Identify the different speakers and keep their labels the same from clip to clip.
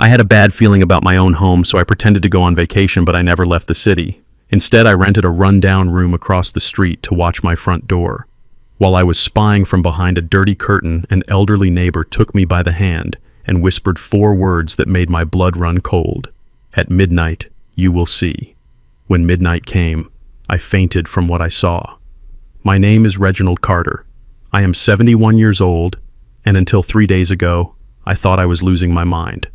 Speaker 1: I had a bad feeling about my own home, so I pretended to go on vacation, but I never left the city. Instead, I rented a run-down room across the street to watch my front door. While I was spying from behind a dirty curtain, an elderly neighbor took me by the hand and whispered 4 words that made my blood run cold. At midnight, you will see. When midnight came, I fainted from what I saw. My name is Reginald Carter. I am 71 years old, and until 3 days ago, I thought I was losing my mind.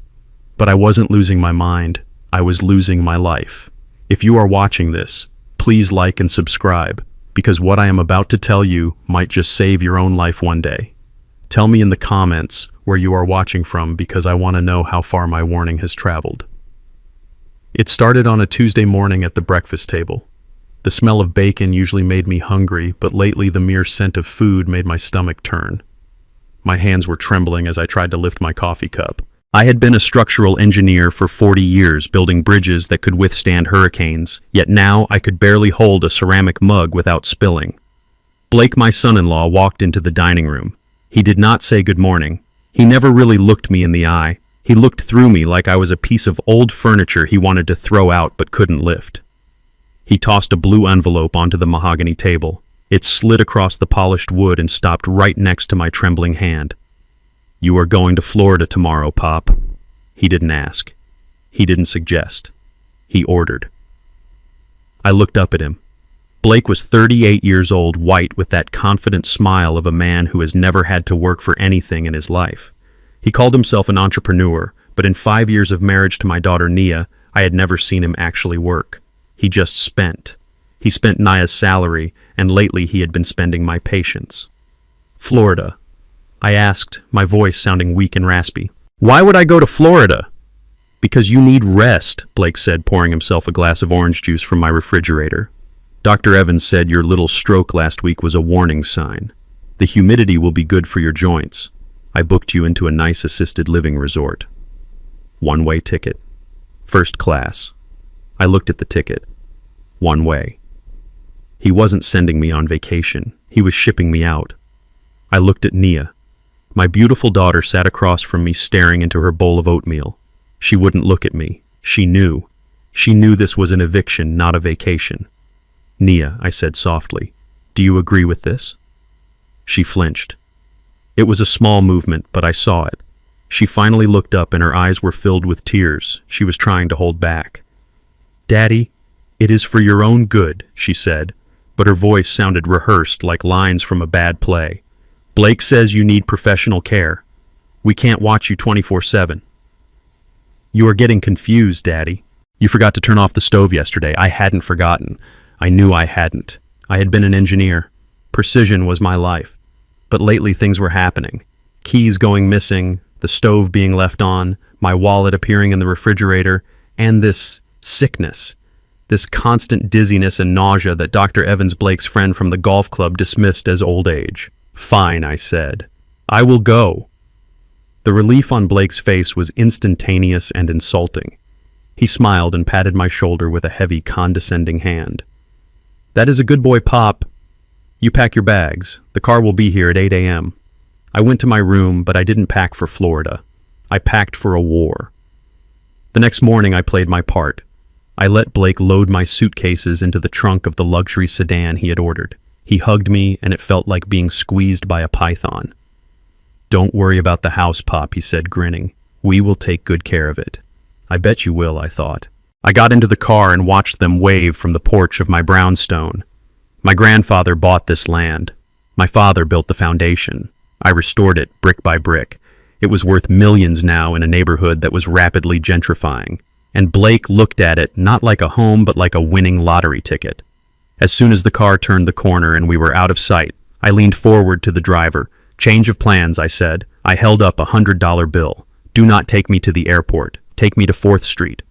Speaker 1: But I wasn't losing my mind, I was losing my life. If you are watching this, please like and subscribe, because what I am about to tell you might just save your own life one day. Tell me in the comments where you are watching from, because I want to know how far my warning has traveled. It started on a Tuesday morning at the breakfast table. The smell of bacon usually made me hungry, but lately the mere scent of food made my stomach turn. My hands were trembling as I tried to lift my coffee cup. I had been a structural engineer for 40 years, building bridges that could withstand hurricanes, yet now I could barely hold a ceramic mug without spilling. Blake, my son-in-law, walked into the dining room. He did not say good morning. He never really looked me in the eye. He looked through me like I was a piece of old furniture he wanted to throw out but couldn't lift. He tossed a blue envelope onto the mahogany table. It slid across the polished wood and stopped right next to my trembling hand. You are going to Florida tomorrow, Pop. He didn't ask. He didn't suggest. He ordered. I looked up at him. Blake was 38 years old, white, with that confident smile of a man who has never had to work for anything in his life. He called himself an entrepreneur, but in 5 years of marriage to my daughter Nia, I had never seen him actually work. He just spent. He spent Nia's salary, and lately he had been spending my patience. Florida. I asked, my voice sounding weak and raspy. Why would I go to Florida? Because you need rest, Blake said, pouring himself a glass of orange juice from my refrigerator. Dr. Evans said your little stroke last week was a warning sign. The humidity will be good for your joints. I booked you into a nice assisted living resort. One-way ticket. First class. I looked at the ticket. One way. He wasn't sending me on vacation. He was shipping me out. I looked at Nia. My beautiful daughter sat across from me, staring into her bowl of oatmeal. She wouldn't look at me. She knew. She knew this was an eviction, not a vacation. Nia, I said softly, do you agree with this? She flinched. It was a small movement, but I saw it. She finally looked up and her eyes were filled with tears she was trying to hold back. Daddy, it is for your own good, she said, but her voice sounded rehearsed like lines from a bad play. Blake says you need professional care. We can't watch you 24/7. You are getting confused, Daddy. You forgot to turn off the stove yesterday. I hadn't forgotten. I knew I hadn't. I had been an engineer. Precision was my life. But lately things were happening. Keys going missing, the stove being left on, my wallet appearing in the refrigerator, and this sickness. This constant dizziness and nausea that Dr. Evans, Blake's friend from the golf club, dismissed as old age. Fine, I said. I will go. The relief on Blake's face was instantaneous and insulting. He smiled and patted my shoulder with a heavy, condescending hand. That is a good boy, Pop. You pack your bags. The car will be here at 8 a.m. I went to my room, but I didn't pack for Florida. I packed for a war. The next morning, I played my part. I let Blake load my suitcases into the trunk of the luxury sedan he had ordered. He hugged me, and it felt like being squeezed by a python. Don't worry about the house, Pop, he said, grinning. We will take good care of it. I bet you will, I thought. I got into the car and watched them wave from the porch of my brownstone. My grandfather bought this land. My father built the foundation. I restored it brick by brick. It was worth millions now in a neighborhood that was rapidly gentrifying. And Blake looked at it not like a home but like a winning lottery ticket. As soon as the car turned the corner and we were out of sight, I leaned forward to the driver. Change of plans, I said. I held up a $100 bill. Do not take me to the airport. Take me to 4th Street.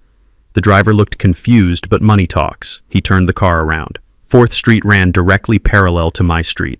Speaker 1: The driver looked confused, but money talks. He turned the car around. 4th Street ran directly parallel to my street.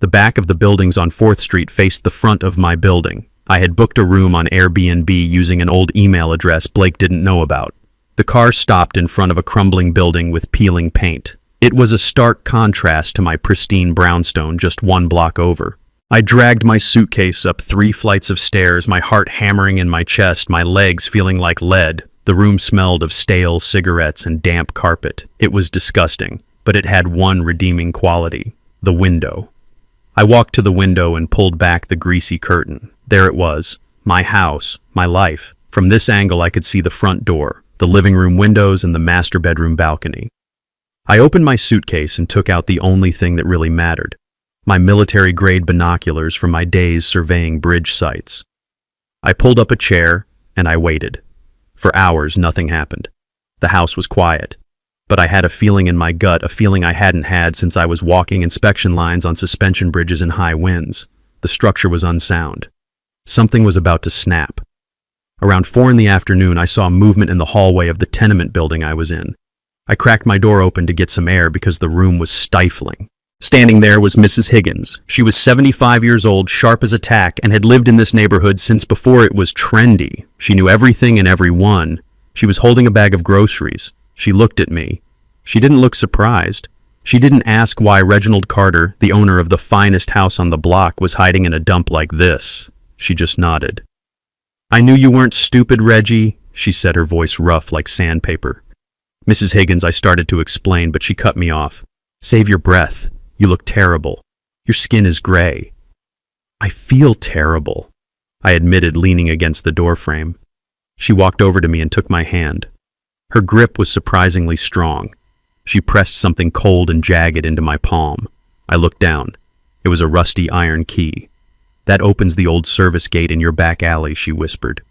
Speaker 1: The back of the buildings on 4th Street faced the front of my building. I had booked a room on Airbnb using an old email address Blake didn't know about. The car stopped in front of a crumbling building with peeling paint. It was a stark contrast to my pristine brownstone just 1 block over. I dragged my suitcase up 3 flights of stairs, my heart hammering in my chest, my legs feeling like lead. The room smelled of stale cigarettes and damp carpet. It was disgusting, but it had one redeeming quality: the window. I walked to the window and pulled back the greasy curtain. There it was, my house, my life. From this angle I could see the front door, the living room windows, and the master bedroom balcony. I opened my suitcase and took out the only thing that really mattered: my military-grade binoculars from my days surveying bridge sites. I pulled up a chair and I waited. For hours, nothing happened. The house was quiet, but I had a feeling in my gut, a feeling I hadn't had since I was walking inspection lines on suspension bridges in high winds. The structure was unsound. Something was about to snap. Around 4 in the afternoon, I saw movement in the hallway of the tenement building I was in. I cracked my door open to get some air because the room was stifling. Standing there was Mrs. Higgins. She was 75 years old, sharp as a tack, and had lived in this neighborhood since before it was trendy. She knew everything and everyone. She was holding a bag of groceries. She looked at me. She didn't look surprised. She didn't ask why Reginald Carter, the owner of the finest house on the block, was hiding in a dump like this. She just nodded. "I knew you weren't stupid, Reggie," she said, her voice rough like sandpaper. "Mrs. Higgins," I started to explain, but she cut me off. "Save your breath. You look terrible. Your skin is gray." "I feel terrible," I admitted, leaning against the doorframe. She walked over to me and took my hand. Her grip was surprisingly strong. She pressed something cold and jagged into my palm. I looked down. It was a rusty iron key. "That opens the old service gate in your back alley," she whispered.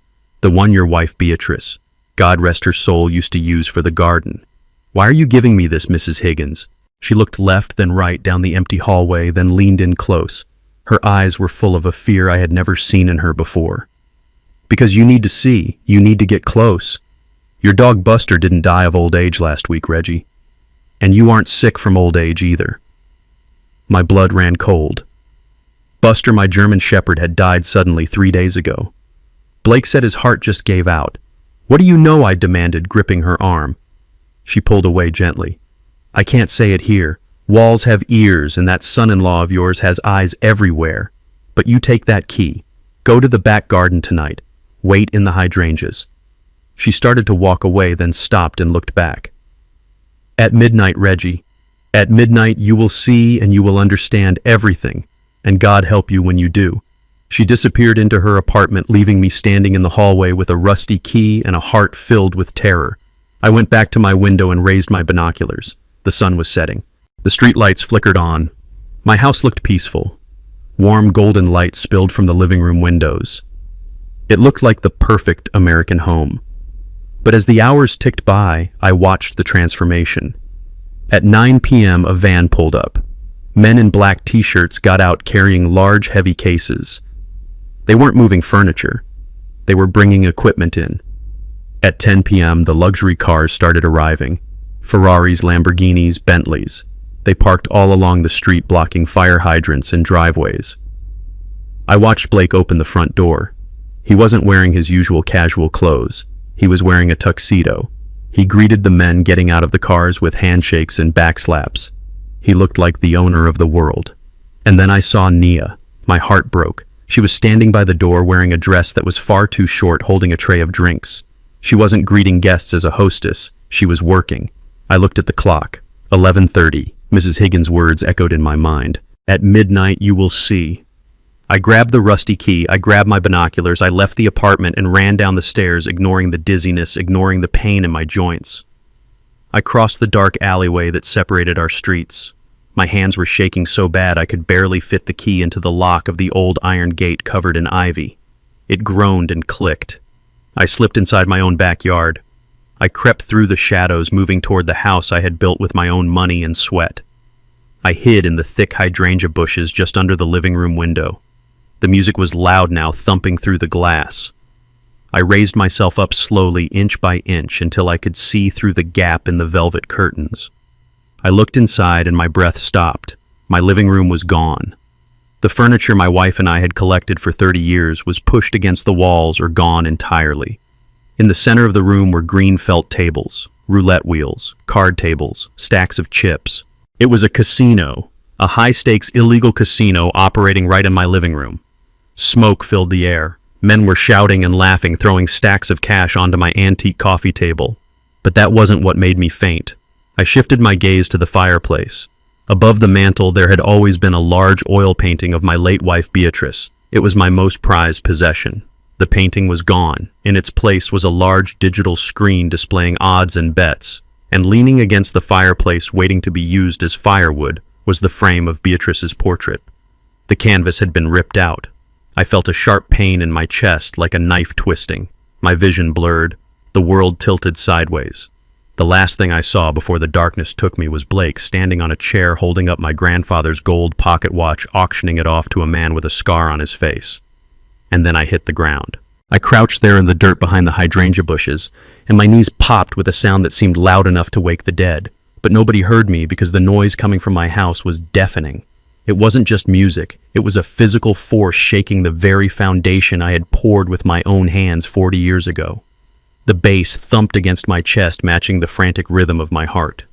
Speaker 1: "The one your wife Beatrice, God rest her soul, used to use for the garden. Why are you giving me this, Mrs. Higgins?" She looked left, then right down the empty hallway, then leaned in close. Her eyes were full of a fear I had never seen in her before. "Because you need to see. You need to get close. Your dog Buster didn't die of old age last week, Reggie. And you aren't sick from old age either." My blood ran cold. Buster, my German shepherd, had died suddenly 3 days ago. Blake said his heart just gave out. "What do you know?" I demanded, gripping her arm. She pulled away gently. "I can't say it here. Walls have ears, and that son-in-law of yours has eyes everywhere. But you take that key. Go to the back garden tonight. Wait in the hydrangeas." She started to walk away, then stopped and looked back. "At midnight, Reggie. At midnight you will see and you will understand everything, and God help you when you do." She disappeared into her apartment, leaving me standing in the hallway with a rusty key and a heart filled with terror. I went back to my window and raised my binoculars. The sun was setting. The streetlights flickered on. My house looked peaceful. Warm golden light spilled from the living room windows. It looked like the perfect American home. But as the hours ticked by, I watched the transformation. At 9 p.m., a van pulled up. Men in black t-shirts got out carrying large, heavy cases. They weren't moving furniture. They were bringing equipment in. At 10 p.m., the luxury cars started arriving. Ferraris, Lamborghinis, Bentleys. They parked all along the street, blocking fire hydrants and driveways. I watched Blake open the front door. He wasn't wearing his usual casual clothes. He was wearing a tuxedo. He greeted the men getting out of the cars with handshakes and backslaps. He looked like the owner of the world. And then I saw Nia. My heart broke. She was standing by the door wearing a dress that was far too short, holding a tray of drinks. She wasn't greeting guests as a hostess. She was working. I looked at the clock. 11:30. Mrs. Higgins' words echoed in my mind. "At midnight you will see." I grabbed the rusty key, I grabbed my binoculars, I left the apartment and ran down the stairs, ignoring the dizziness, ignoring the pain in my joints. I crossed the dark alleyway that separated our streets. My hands were shaking so bad I could barely fit the key into the lock of the old iron gate covered in ivy. It groaned and clicked. I slipped inside my own backyard. I crept through the shadows, moving toward the house I had built with my own money and sweat. I hid in the thick hydrangea bushes just under the living room window. The music was loud now, thumping through the glass. I raised myself up slowly, inch by inch, until I could see through the gap in the velvet curtains. I looked inside and my breath stopped. My living room was gone. The furniture my wife and I had collected for 30 years was pushed against the walls or gone entirely. In the center of the room were green felt tables, roulette wheels, card tables, stacks of chips. It was a casino, A high-stakes illegal casino operating right in my living room. Smoke filled the air. Men were shouting and laughing, throwing stacks of cash onto my antique coffee table. But that wasn't what made me faint. I shifted my gaze to the fireplace. Above the mantel, there had always been a large oil painting of my late wife Beatrice. It was my most prized possession. The painting was gone. In its place was a large digital screen displaying odds and bets, and leaning against the fireplace waiting to be used as firewood was the frame of Beatrice's portrait. The canvas had been ripped out. I felt a sharp pain in my chest, like a knife twisting. My vision blurred. The world tilted sideways. The last thing I saw before the darkness took me was Blake standing on a chair holding up my grandfather's gold pocket watch, auctioning it off to a man with a scar on his face. And then I hit the ground. I crouched there in the dirt behind the hydrangea bushes, and my knees popped with a sound that seemed loud enough to wake the dead. But nobody heard me because the noise coming from my house was deafening. It wasn't just music, it was a physical force shaking the very foundation I had poured with my own hands 40 years ago. The bass thumped against my chest, matching the frantic rhythm of my heart.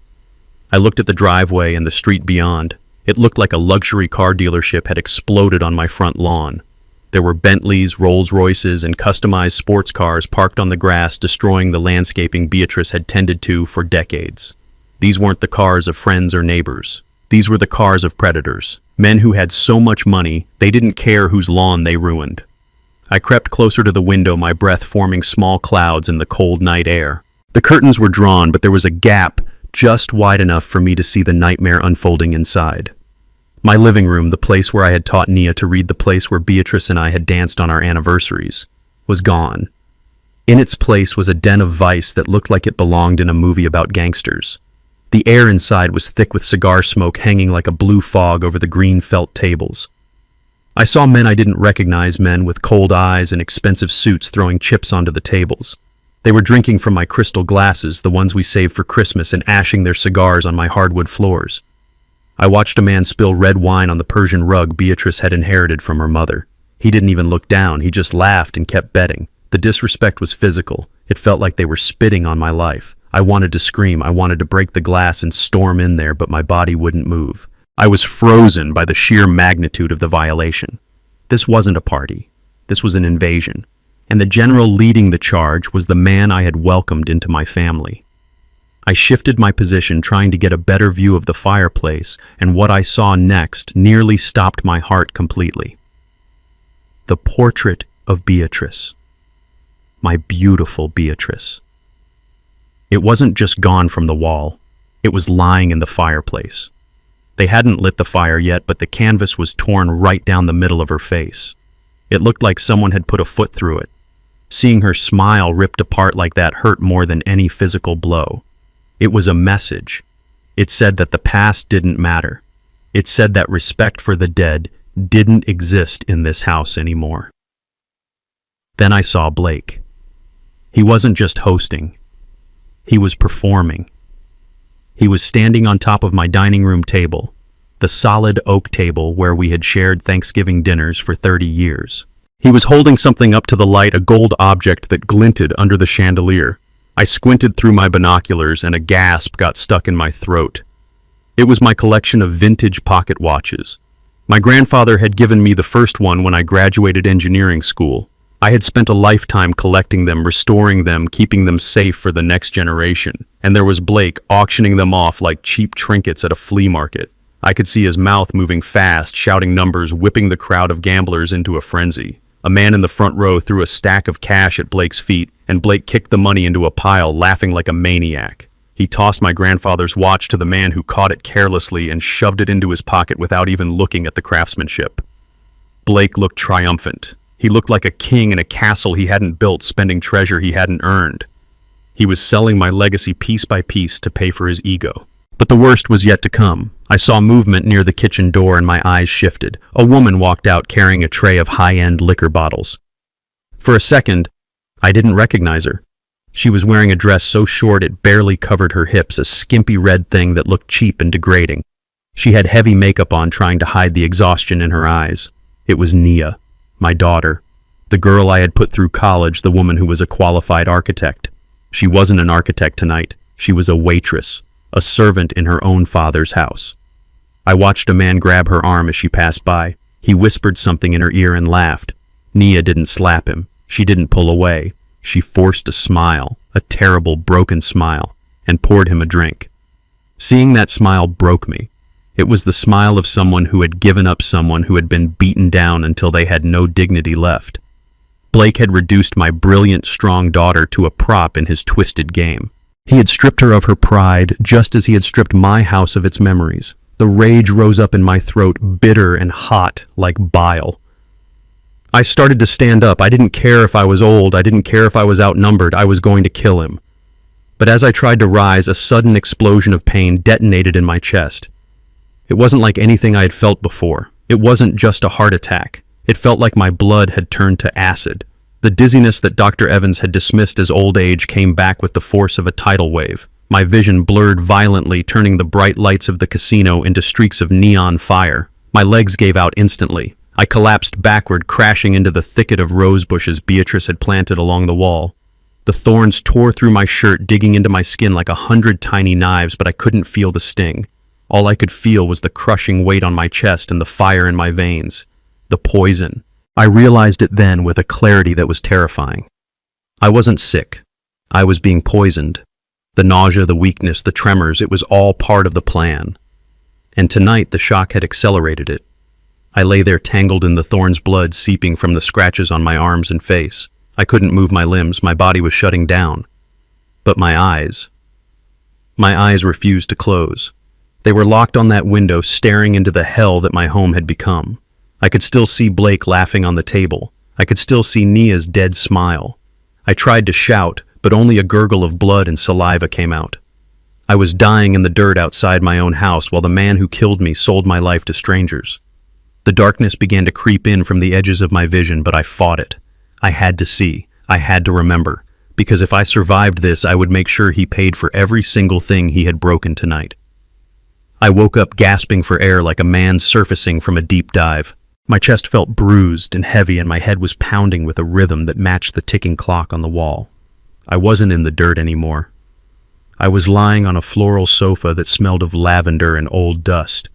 Speaker 1: I looked at the driveway and the street beyond. It looked like a luxury car dealership had exploded on my front lawn. There were Bentleys, Rolls-Royces, and customized sports cars parked on the grass, destroying the landscaping Beatrice had tended to for decades. These weren't the cars of friends or neighbors. These were the cars of predators. Men who had so much money, they didn't care whose lawn they ruined. I crept closer to the window, my breath forming small clouds in the cold night air. The curtains were drawn, but there was a gap just wide enough for me to see the nightmare unfolding inside. My living room, the place where I had taught Nia to read, the place where Beatrice and I had danced on our anniversaries, was gone. In its place was a den of vice that looked like it belonged in a movie about gangsters. The air inside was thick with cigar smoke hanging like a blue fog over the green felt tables. I saw men I didn't recognize, men with cold eyes and expensive suits throwing chips onto the tables. They were drinking from my crystal glasses, the ones we saved for Christmas, and ashing their cigars on my hardwood floors. I watched a man spill red wine on the Persian rug Beatrice had inherited from her mother. He didn't even look down, he just laughed and kept betting. The disrespect was physical. It felt like they were spitting on my life. I wanted to scream, I wanted to break the glass and storm in there, but my body wouldn't move. I was frozen by the sheer magnitude of the violation. This wasn't a party. This was an invasion. And the general leading the charge was the man I had welcomed into my family. I shifted my position, trying to get a better view of the fireplace, and what I saw next nearly stopped my heart completely. The portrait of Beatrice. My beautiful Beatrice. It wasn't just gone from the wall. It was lying in the fireplace. They hadn't lit the fire yet, but the canvas was torn right down the middle of her face. It looked like someone had put a foot through it. Seeing her smile ripped apart like that hurt more than any physical blow. It was a message. It said that the past didn't matter. It said that respect for the dead didn't exist in this house anymore. Then I saw Blake. He wasn't just hosting. He was performing. He was standing on top of my dining room table, the solid oak table where we had shared Thanksgiving dinners for 30 years. He was holding something up to the light, a gold object that glinted under the chandelier. I squinted through my binoculars and a gasp got stuck in my throat. It was my collection of vintage pocket watches. My grandfather had given me the first one when I graduated engineering school. I had spent a lifetime collecting them, restoring them, keeping them safe for the next generation. And there was Blake auctioning them off like cheap trinkets at a flea market. I could see his mouth moving fast, shouting numbers, whipping the crowd of gamblers into a frenzy. A man in the front row threw a stack of cash at Blake's feet, and Blake kicked the money into a pile, laughing like a maniac. He tossed my grandfather's watch to the man who caught it carelessly and shoved it into his pocket without even looking at the craftsmanship. Blake looked triumphant. He looked like a king in a castle he hadn't built, spending treasure he hadn't earned. He was selling my legacy piece by piece to pay for his ego. But the worst was yet to come. I saw movement near the kitchen door and my eyes shifted. A woman walked out carrying a tray of high-end liquor bottles. For a second, I didn't recognize her. She was wearing a dress so short it barely covered her hips, a skimpy red thing that looked cheap and degrading. She had heavy makeup on, trying to hide the exhaustion in her eyes. It was Nia, my daughter, the girl I had put through college, the woman who was a qualified architect. She wasn't an architect tonight. She was a waitress, a servant in her own father's house. I watched a man grab her arm as she passed by. He whispered something in her ear and laughed. Nia didn't slap him. She didn't pull away. She forced a smile, a terrible, broken smile, and poured him a drink. Seeing that smile broke me. It was the smile of someone who had given up, someone who had been beaten down until they had no dignity left. Blake had reduced my brilliant, strong daughter to a prop in his twisted game. He had stripped her of her pride, just as he had stripped my house of its memories. The rage rose up in my throat, bitter and hot, like bile. I started to stand up. I didn't care if I was old. I didn't care if I was outnumbered. I was going to kill him. But as I tried to rise, a sudden explosion of pain detonated in my chest. It wasn't like anything I had felt before. It wasn't just a heart attack. It felt like my blood had turned to acid. The dizziness that Dr. Evans had dismissed as old age came back with the force of a tidal wave. My vision blurred violently, turning the bright lights of the casino into streaks of neon fire. My legs gave out instantly. I collapsed backward, crashing into the thicket of rose bushes Beatrice had planted along the wall. The thorns tore through my shirt, digging into my skin like 100 tiny knives, but I couldn't feel the sting. All I could feel was the crushing weight on my chest and the fire in my veins. The poison. I realized it then with a clarity that was terrifying. I wasn't sick. I was being poisoned. The nausea, the weakness, the tremors, it was all part of the plan. And tonight the shock had accelerated it. I lay there tangled in the thorns, blood seeping from the scratches on my arms and face. I couldn't move my limbs, my body was shutting down. But my eyes refused to close. They were locked on that window, staring into the hell that my home had become. I could still see Blake laughing on the table. I could still see Nia's dead smile. I tried to shout, but only a gurgle of blood and saliva came out. I was dying in the dirt outside my own house while the man who killed me sold my life to strangers. The darkness began to creep in from the edges of my vision, but I fought it. I had to see. I had to remember. Because if I survived this, I would make sure he paid for every single thing he had broken tonight. I woke up gasping for air like a man surfacing from a deep dive. My chest felt bruised and heavy, and my head was pounding with a rhythm that matched the ticking clock on the wall. I wasn't in the dirt anymore. I was lying on a floral sofa that smelled of lavender and old dust.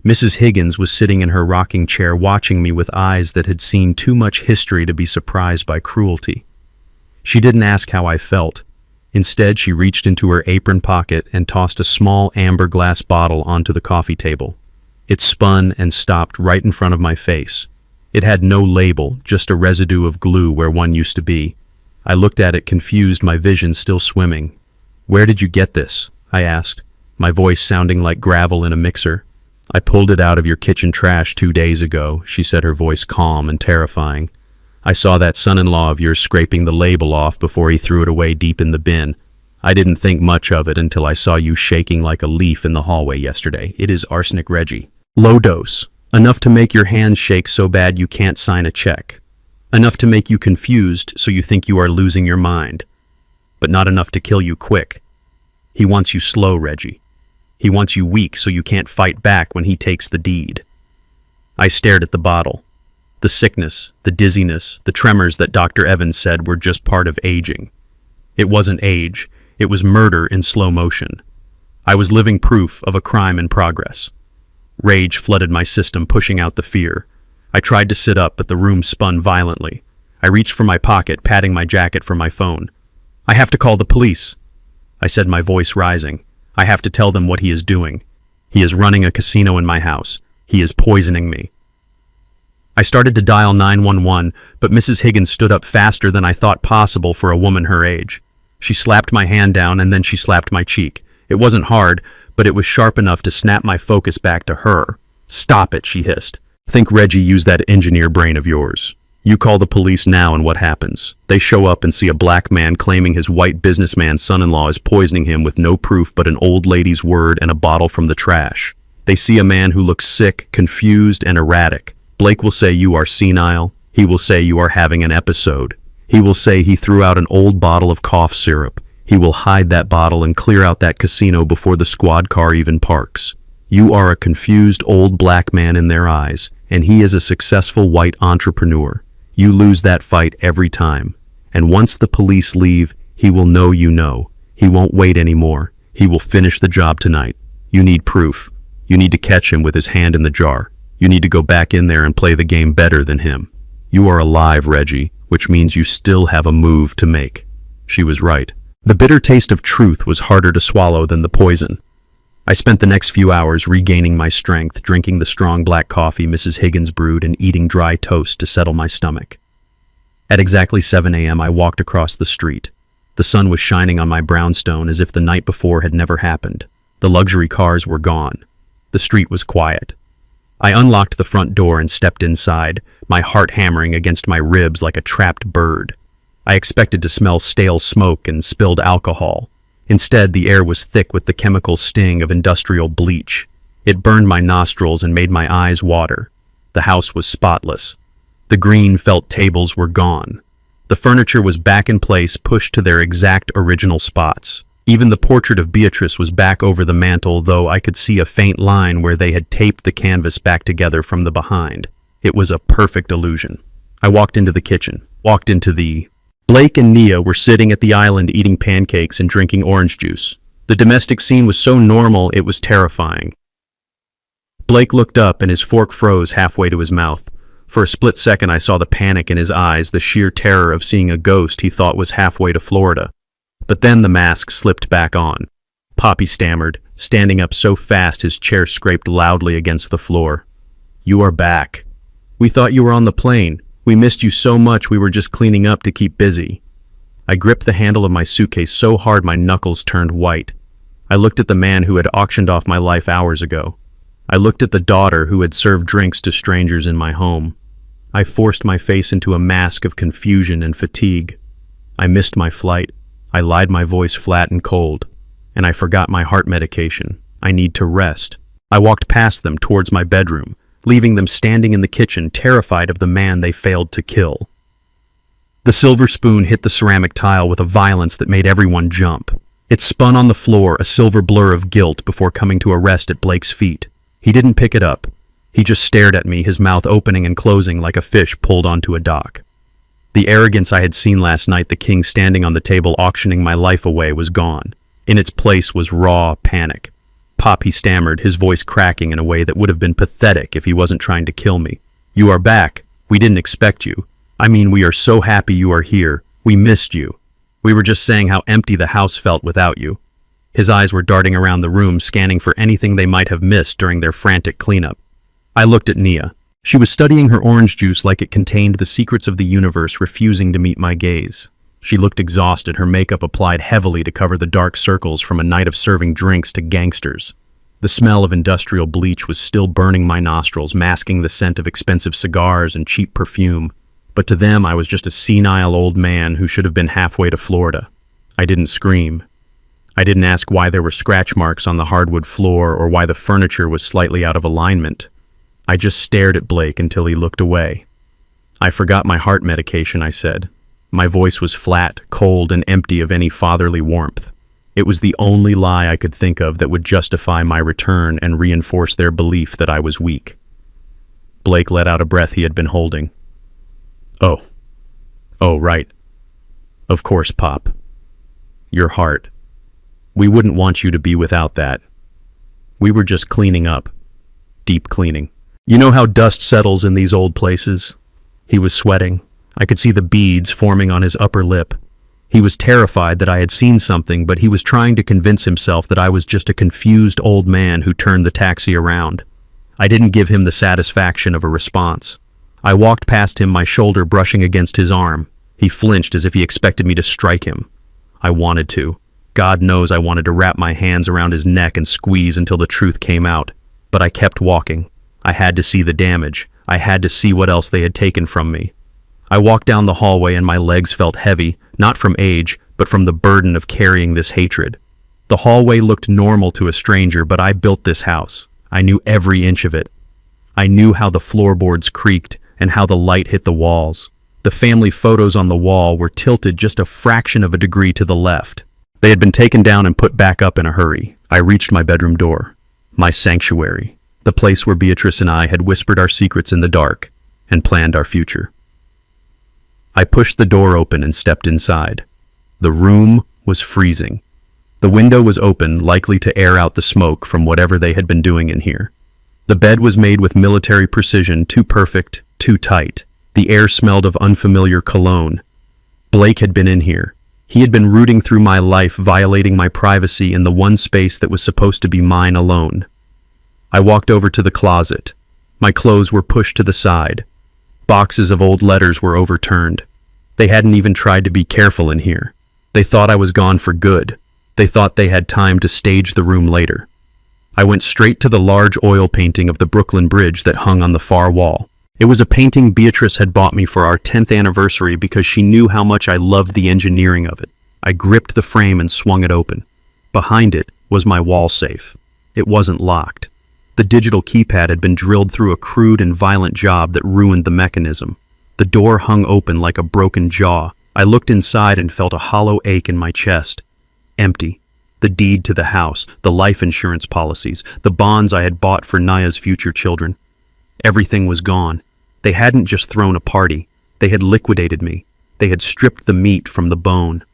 Speaker 1: Mrs. Higgins was sitting in her rocking chair watching me with eyes that had seen too much history to be surprised by cruelty. She didn't ask how I felt. Instead, she reached into her apron pocket and tossed a small amber glass bottle onto the coffee table. It spun and stopped right in front of my face. It had no label, just a residue of glue where one used to be. I looked at it confused, my vision still swimming. "Where did you get this?" I asked, my voice sounding like gravel in a mixer. "I pulled it out of your kitchen trash 2 days ago," she said, her voice calm and terrifying. "I saw that son-in-law of yours scraping the label off before he threw it away deep in the bin. I didn't think much of it until I saw you shaking like a leaf in the hallway yesterday. It is arsenic, Reggie. Low dose. Enough to make your hands shake so bad you can't sign a check. Enough to make you confused so you think you are losing your mind. But not enough to kill you quick. He wants you slow, Reggie. He wants you weak so you can't fight back when he takes the deed." I stared at the bottle. The sickness, the dizziness, the tremors that Dr. Evans said were just part of aging. It wasn't age, it was murder in slow motion. I was living proof of a crime in progress. Rage flooded my system, pushing out the fear. I tried to sit up, but the room spun violently. I reached for my pocket, patting my jacket for my phone. "I have to call the police," I said, my voice rising. "I have to tell them what he is doing. He is running a casino in my house. He is poisoning me." I started to dial 911, but Mrs. Higgins stood up faster than I thought possible for a woman her age. She slapped my hand down, and then she slapped my cheek. It wasn't hard, but it was sharp enough to snap my focus back to her. "Stop it," she hissed. "Think Reggie used that engineer brain of yours. You call the police now, and what happens? They show up and see a black man claiming his white businessman's son-in-law is poisoning him with no proof but an old lady's word and a bottle from the trash. They see a man who looks sick, confused, and erratic. Blake will say you are senile. He will say you are having an episode. He will say he threw out an old bottle of cough syrup. He will hide that bottle and clear out that casino before the squad car even parks. You are a confused old black man in their eyes, and he is a successful white entrepreneur. You lose that fight every time. And once the police leave, he will know you know. He won't wait anymore. He will finish the job tonight. You need proof. You need to catch him with his hand in the jar. You need to go back in there and play the game better than him. You are alive, Reggie, which means you still have a move to make." She was right. The bitter taste of truth was harder to swallow than the poison. I spent the next few hours regaining my strength, drinking the strong black coffee Mrs. Higgins brewed and eating dry toast to settle my stomach. At exactly 7 a.m., I walked across the street. The sun was shining on my brownstone as if the night before had never happened. The luxury cars were gone. The street was quiet. I unlocked the front door and stepped inside, my heart hammering against my ribs like a trapped bird. I expected to smell stale smoke and spilled alcohol. Instead, the air was thick with the chemical sting of industrial bleach. It burned my nostrils and made my eyes water. The house was spotless. The green felt tables were gone. The furniture was back in place, pushed to their exact original spots. Even the portrait of Beatrice was back over the mantel, though I could see a faint line where they had taped the canvas back together from the behind. It was a perfect illusion. I walked into the kitchen, Blake and Nia were sitting at the island eating pancakes and drinking orange juice. The domestic scene was so normal it was terrifying. Blake looked up and his fork froze halfway to his mouth. For a split second I saw the panic in his eyes, the sheer terror of seeing a ghost he thought was halfway to Florida. But then the mask slipped back on. Poppy stammered, standing up so fast his chair scraped loudly against the floor. "You are back. We thought you were on the plane. We missed you so much we were just cleaning up to keep busy." I gripped the handle of my suitcase so hard my knuckles turned white. I looked at the man who had auctioned off my life hours ago. I looked at the daughter who had served drinks to strangers in my home. I forced my face into a mask of confusion and fatigue. I missed my flight. I lied my voice flat and cold. And I forgot my heart medication. I need to rest. I walked past them towards my bedroom, leaving them standing in the kitchen, terrified of the man they failed to kill. The silver spoon hit the ceramic tile with a violence that made everyone jump. It spun on the floor, a silver blur of guilt, before coming to a rest at Blake's feet. He didn't pick it up. He just stared at me, his mouth opening and closing like a fish pulled onto a dock. The arrogance I had seen last night, the king standing on the table auctioning my life away, was gone. In its place was raw panic. "Pop," he stammered, his voice cracking in a way that would have been pathetic if he wasn't trying to kill me. "You are back. We didn't expect you. I mean, we are so happy you are here. We missed you. We were just saying how empty the house felt without you." His eyes were darting around the room, scanning for anything they might have missed during their frantic cleanup. I looked at Nia. She was studying her orange juice like it contained the secrets of the universe, refusing to meet my gaze. She looked exhausted, her makeup applied heavily to cover the dark circles from a night of serving drinks to gangsters. The smell of industrial bleach was still burning my nostrils, masking the scent of expensive cigars and cheap perfume. But to them, I was just a senile old man who should have been halfway to Florida. I didn't scream. I didn't ask why there were scratch marks on the hardwood floor or why the furniture was slightly out of alignment. I just stared at Blake until he looked away. "I forgot my heart medication," I said. My voice was flat, cold, and empty of any fatherly warmth. It was the only lie I could think of that would justify my return and reinforce their belief that I was weak. Blake let out a breath he had been holding. Oh, right. Of course, Pop. Your heart. We wouldn't want you to be without that. We were just cleaning up. Deep cleaning. You know how dust settles in these old places?" He was sweating. I could see the beads forming on his upper lip. He was terrified that I had seen something, but he was trying to convince himself that I was just a confused old man who turned the taxi around. I didn't give him the satisfaction of a response. I walked past him, my shoulder brushing against his arm. He flinched as if he expected me to strike him. I wanted to. God knows I wanted to wrap my hands around his neck and squeeze until the truth came out. But I kept walking. I had to see the damage. I had to see what else they had taken from me. I walked down the hallway and my legs felt heavy, not from age, but from the burden of carrying this hatred. The hallway looked normal to a stranger, but I built this house. I knew every inch of it. I knew how the floorboards creaked and how the light hit the walls. The family photos on the wall were tilted just a fraction of a degree to the left. They had been taken down and put back up in a hurry. I reached my bedroom door. My sanctuary. The place where Beatrice and I had whispered our secrets in the dark and planned our future. I pushed the door open and stepped inside. The room was freezing. The window was open, likely to air out the smoke from whatever they had been doing in here. The bed was made with military precision, too perfect, too tight. The air smelled of unfamiliar cologne. Blake had been in here. He had been rooting through my life, violating my privacy in the one space that was supposed to be mine alone. I walked over to the closet. My clothes were pushed to the side. Boxes of old letters were overturned. They hadn't even tried to be careful in here. They thought I was gone for good. They thought they had time to stage the room later. I went straight to the large oil painting of the Brooklyn Bridge that hung on the far wall. It was a painting Beatrice had bought me for our 10th anniversary because she knew how much I loved the engineering of it. I gripped the frame and swung it open. Behind it was my wall safe. It wasn't locked. The digital keypad had been drilled through a crude and violent job that ruined the mechanism. The door hung open like a broken jaw. I looked inside and felt a hollow ache in my chest. Empty. The deed to the house, the life insurance policies, the bonds I had bought for Naya's future children. Everything was gone. They hadn't just thrown a party. They had liquidated me. They had stripped the meat from the bone.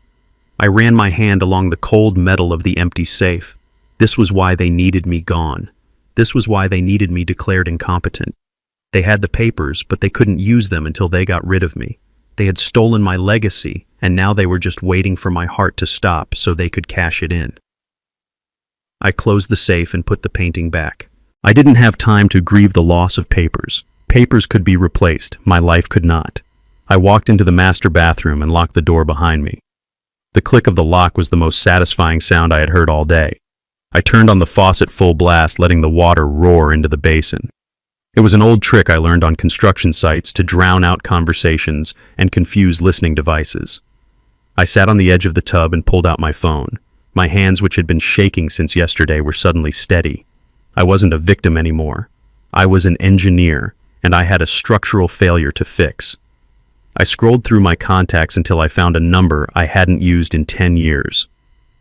Speaker 1: I ran my hand along the cold metal of the empty safe. This was why they needed me gone. This was why they needed me declared incompetent. They had the papers, but they couldn't use them until they got rid of me. They had stolen my legacy, and now they were just waiting for my heart to stop so they could cash it in. I closed the safe and put the painting back. I didn't have time to grieve the loss of papers. Papers could be replaced, my life could not. I walked into the master bathroom and locked the door behind me. The click of the lock was the most satisfying sound I had heard all day. I turned on the faucet full blast, letting the water roar into the basin. It was an old trick I learned on construction sites to drown out conversations and confuse listening devices. I sat on the edge of the tub and pulled out my phone. My hands, which had been shaking since yesterday, were suddenly steady. I wasn't a victim anymore. I was an engineer, and I had a structural failure to fix. I scrolled through my contacts until I found a number I hadn't used in 10 years.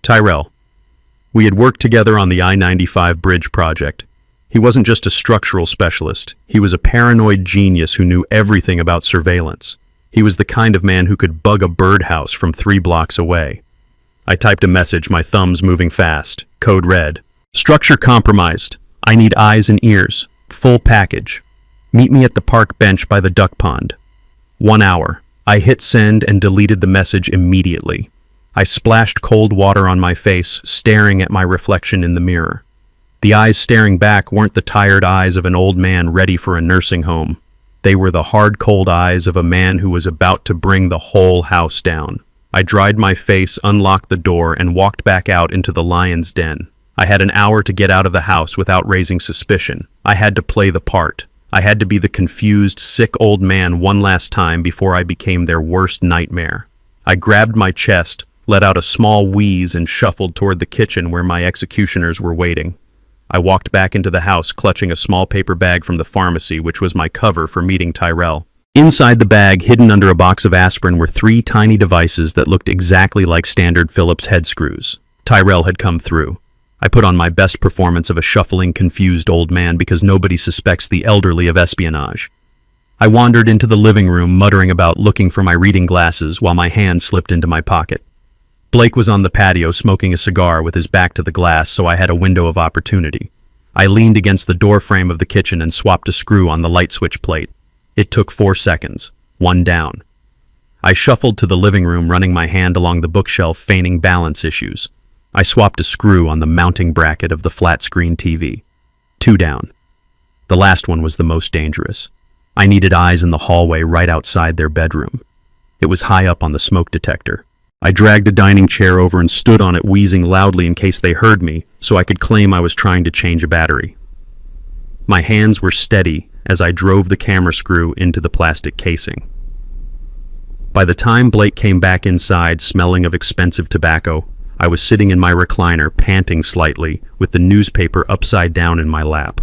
Speaker 1: Tyrell. We had worked together on the I-95 bridge project. He wasn't just a structural specialist. He was a paranoid genius who knew everything about surveillance. He was the kind of man who could bug a birdhouse from 3 blocks away. I typed a message, my thumbs moving fast. Code read, "Structure compromised. I need eyes and ears. Full package. Meet me at the park bench by the duck pond. 1 hour. I hit send and deleted the message immediately. I splashed cold water on my face, staring at my reflection in the mirror. The eyes staring back weren't the tired eyes of an old man ready for a nursing home. They were the hard, cold eyes of a man who was about to bring the whole house down. I dried my face, unlocked the door, and walked back out into the lion's den. I had an hour to get out of the house without raising suspicion. I had to play the part. I had to be the confused, sick old man one last time before I became their worst nightmare. I grabbed my chest, let out a small wheeze, and shuffled toward the kitchen where my executioners were waiting. I walked back into the house, clutching a small paper bag from the pharmacy, which was my cover for meeting Tyrell. Inside the bag, hidden under a box of aspirin, were 3 tiny devices that looked exactly like standard Phillips head screws. Tyrell had come through. I put on my best performance of a shuffling, confused old man because nobody suspects the elderly of espionage. I wandered into the living room, muttering about looking for my reading glasses while my hand slipped into my pocket. Blake was on the patio smoking a cigar with his back to the glass, so I had a window of opportunity. I leaned against the door frame of the kitchen and swapped a screw on the light switch plate. It took 4 seconds. 1 down. I shuffled to the living room, running my hand along the bookshelf, feigning balance issues. I swapped a screw on the mounting bracket of the flat-screen TV. 2 down. The last one was the most dangerous. I needed eyes in the hallway right outside their bedroom. It was high up on the smoke detector. I dragged a dining chair over and stood on it, wheezing loudly in case they heard me, so I could claim I was trying to change a battery. My hands were steady as I drove the camera screw into the plastic casing. By the time Blake came back inside, smelling of expensive tobacco, I was sitting in my recliner, panting slightly, with the newspaper upside down in my lap.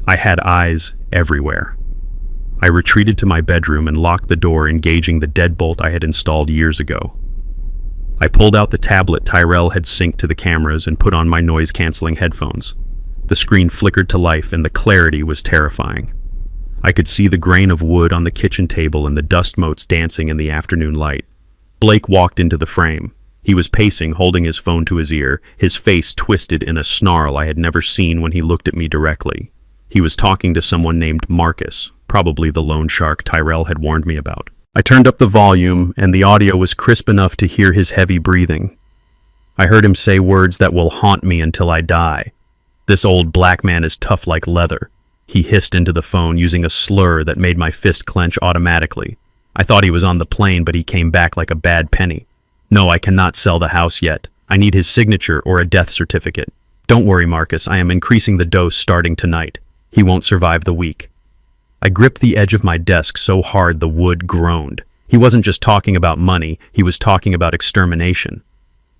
Speaker 1: I had eyes everywhere. I retreated to my bedroom and locked the door, engaging the deadbolt I had installed years ago. I pulled out the tablet Tyrell had synced to the cameras and put on my noise-canceling headphones. The screen flickered to life, and the clarity was terrifying. I could see the grain of wood on the kitchen table and the dust motes dancing in the afternoon light. Blake walked into the frame. He was pacing, holding his phone to his ear, his face twisted in a snarl I had never seen when he looked at me directly. He was talking to someone named Marcus, probably the loan shark Tyrell had warned me about. I turned up the volume, and the audio was crisp enough to hear his heavy breathing. I heard him say words that will haunt me until I die. "This old black man is tough like leather." He hissed into the phone using a slur that made my fist clench automatically. I thought he was on the plane, but he came back like a bad penny. "No, I cannot sell the house yet. I need his signature or a death certificate. Don't worry, Marcus, I am increasing the dose starting tonight. He won't survive the week." I gripped the edge of my desk so hard the wood groaned. He wasn't just talking about money, he was talking about extermination.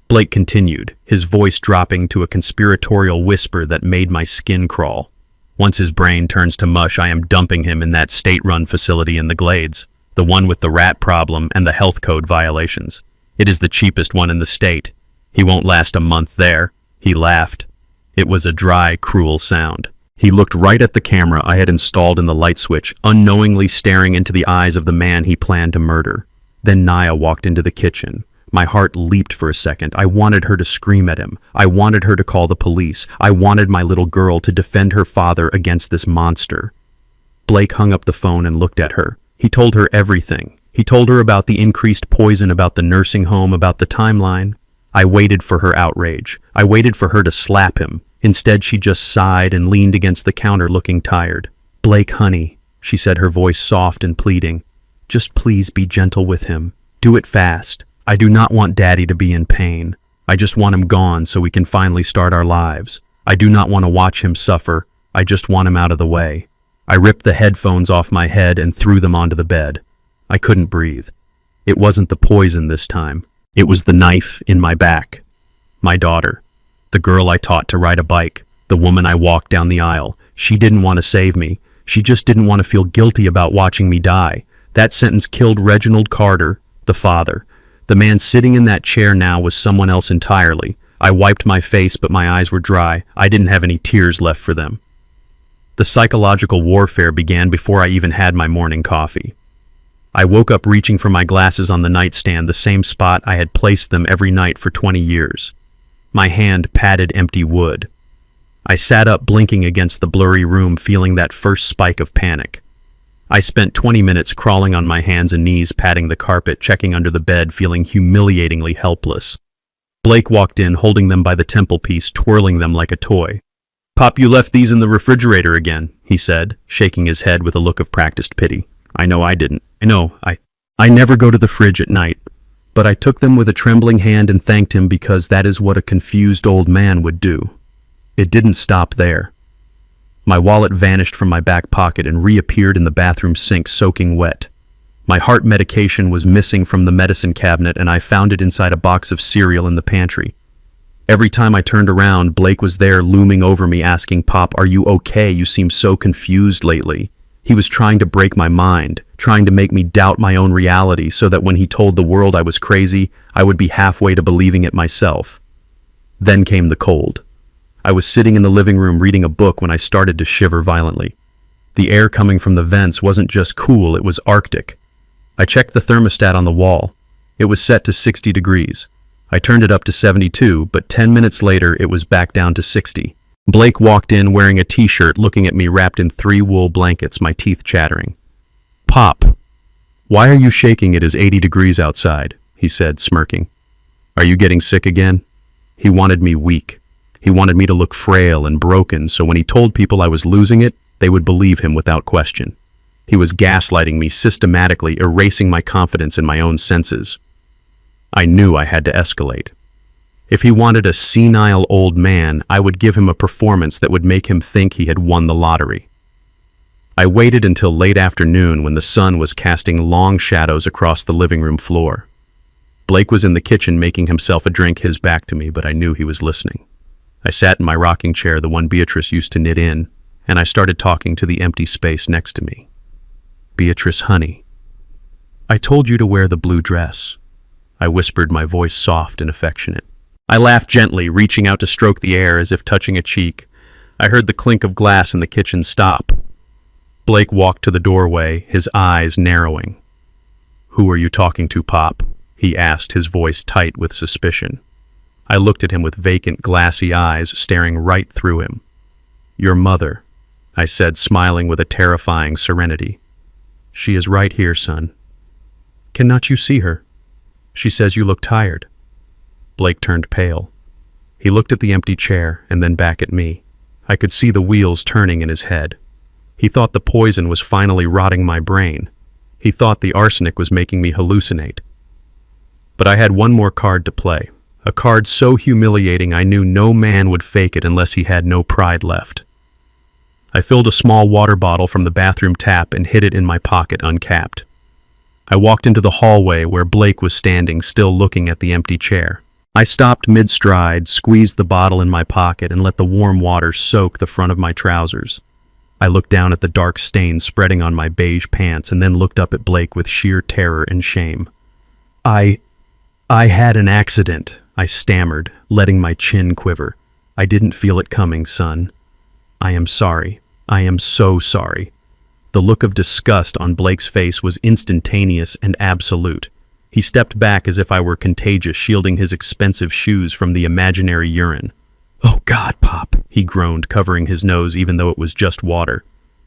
Speaker 1: Blake continued, his voice dropping to a conspiratorial whisper that made my skin crawl. "Once his brain turns to mush, I am dumping him in that state-run facility in the Glades, the one with the rat problem and the health code violations. It is the cheapest one in the state. He won't last a month there." He laughed. It was a dry, cruel sound. He looked right at the camera I had installed in the light switch, unknowingly staring into the eyes of the man he planned to murder. Then Naya walked into the kitchen. My heart leaped for a second. I wanted her to scream at him. I wanted her to call the police. I wanted my little girl to defend her father against this monster. Blake hung up the phone and looked at her. He told her everything. He told her about the increased poison, about the nursing home, about the timeline. I waited for her outrage. I waited for her to slap him. Instead, she just sighed and leaned against the counter looking tired. "Blake, honey," she said, her voice soft and pleading. "Just please be gentle with him. Do it fast. I do not want Daddy to be in pain. I just want him gone so we can finally start our lives. I do not want to watch him suffer. I just want him out of the way." I ripped the headphones off my head and threw them onto the bed. I couldn't breathe. It wasn't the poison this time. It was the knife in my back. My daughter. The girl I taught to ride a bike. The woman I walked down the aisle. She didn't want to save me. She just didn't want to feel guilty about watching me die. That sentence killed Reginald Carter, the father. The man sitting in that chair now was someone else entirely. I wiped my face, but my eyes were dry. I didn't have any tears left for them. The psychological warfare began before I even had my morning coffee. I woke up reaching for my glasses on the nightstand, the same spot I had placed them every night for 20 years. My hand patted empty wood. I sat up, blinking against the blurry room, feeling that first spike of panic. I spent 20 minutes crawling on my hands and knees, patting the carpet, checking under the bed, feeling humiliatingly helpless. Blake walked in, holding them by the temple piece, twirling them like a toy. "Pop, you left these in the refrigerator again," he said, shaking his head with a look of practiced pity. "I know I didn't. I know, I never go to the fridge at night." But I took them with a trembling hand and thanked him, because that is what a confused old man would do. It didn't stop there. My wallet vanished from my back pocket and reappeared in the bathroom sink, soaking wet. My heart medication was missing from the medicine cabinet, and I found it inside a box of cereal in the pantry. Every time I turned around, Blake was there, looming over me, asking, "Pop, are you okay? You seem so confused lately." He was trying to break my mind, trying to make me doubt my own reality, so that when he told the world I was crazy, I would be halfway to believing it myself. Then came the cold. I was sitting in the living room reading a book when I started to shiver violently. The air coming from the vents wasn't just cool, it was Arctic. I checked the thermostat on the wall. It was set to 60 degrees. I turned it up to 72, but 10 minutes later it was back down to 60. Blake walked in wearing a t-shirt, looking at me wrapped in 3 wool blankets, my teeth chattering. "Pop, why are you shaking? It is 80 degrees outside," he said, smirking. "Are you getting sick again?" He wanted me weak. He wanted me to look frail and broken, so when he told people I was losing it, they would believe him without question. He was gaslighting me, systematically erasing my confidence in my own senses. I knew I had to escalate. If he wanted a senile old man, I would give him a performance that would make him think he had won the lottery. I waited until late afternoon, when the sun was casting long shadows across the living room floor. Blake was in the kitchen making himself a drink, his back to me, but I knew he was listening. I sat in my rocking chair, the one Beatrice used to knit in, and I started talking to the empty space next to me. "Beatrice, honey, I told you to wear the blue dress," I whispered, my voice soft and affectionate. I laughed gently, reaching out to stroke the air as if touching a cheek. I heard the clink of glass in the kitchen stop. Blake walked to the doorway, his eyes narrowing. "Who are you talking to, Pop?" he asked, his voice tight with suspicion. I looked at him with vacant, glassy eyes staring right through him. "Your mother," I said, smiling with a terrifying serenity. "She is right here, son." "Cannot you see her? She says you look tired." Blake turned pale. He looked at the empty chair and then back at me. I could see the wheels turning in his head. He thought the poison was finally rotting my brain. He thought the arsenic was making me hallucinate. But I had one more card to play, a card so humiliating I knew no man would fake it unless he had no pride left. I filled a small water bottle from the bathroom tap and hid it in my pocket uncapped. I walked into the hallway where Blake was standing, still looking at the empty chair. I stopped mid-stride, squeezed the bottle in my pocket, and let the warm water soak the front of my trousers. I looked down at the dark stains spreading on my beige pants and then looked up at Blake with sheer terror and shame. I had an accident," I stammered, letting my chin quiver. "I didn't feel it coming, son. I am sorry. I am so sorry." The look of disgust on Blake's face was instantaneous and absolute. He stepped back as if I were contagious, shielding his expensive shoes from the imaginary urine. "Oh God, Pop," he groaned, covering his nose even though it was just water.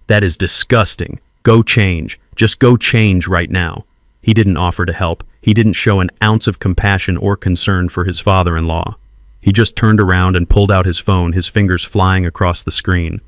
Speaker 1: "That is disgusting. Go change. Just go change right now." He didn't offer to help. He didn't show an ounce of compassion or concern for his father-in-law. He just turned around and pulled out his phone, his fingers flying across the screen.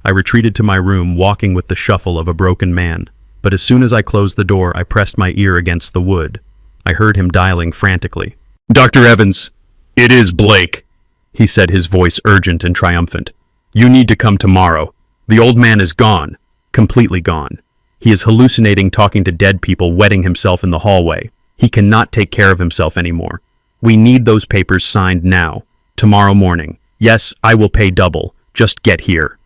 Speaker 1: I retreated to my room, walking with the shuffle of a broken man. But as soon as I closed the door, I pressed my ear against the wood. I heard him dialing frantically. "Dr. Evans, it is Blake," he said, his voice urgent and triumphant. "You need to come tomorrow. The old man is gone. Completely gone. He is hallucinating, talking to dead people, wetting himself in the hallway. He cannot take care of himself anymore. We need those papers signed now. Tomorrow morning. Yes, I will pay double. Just get here."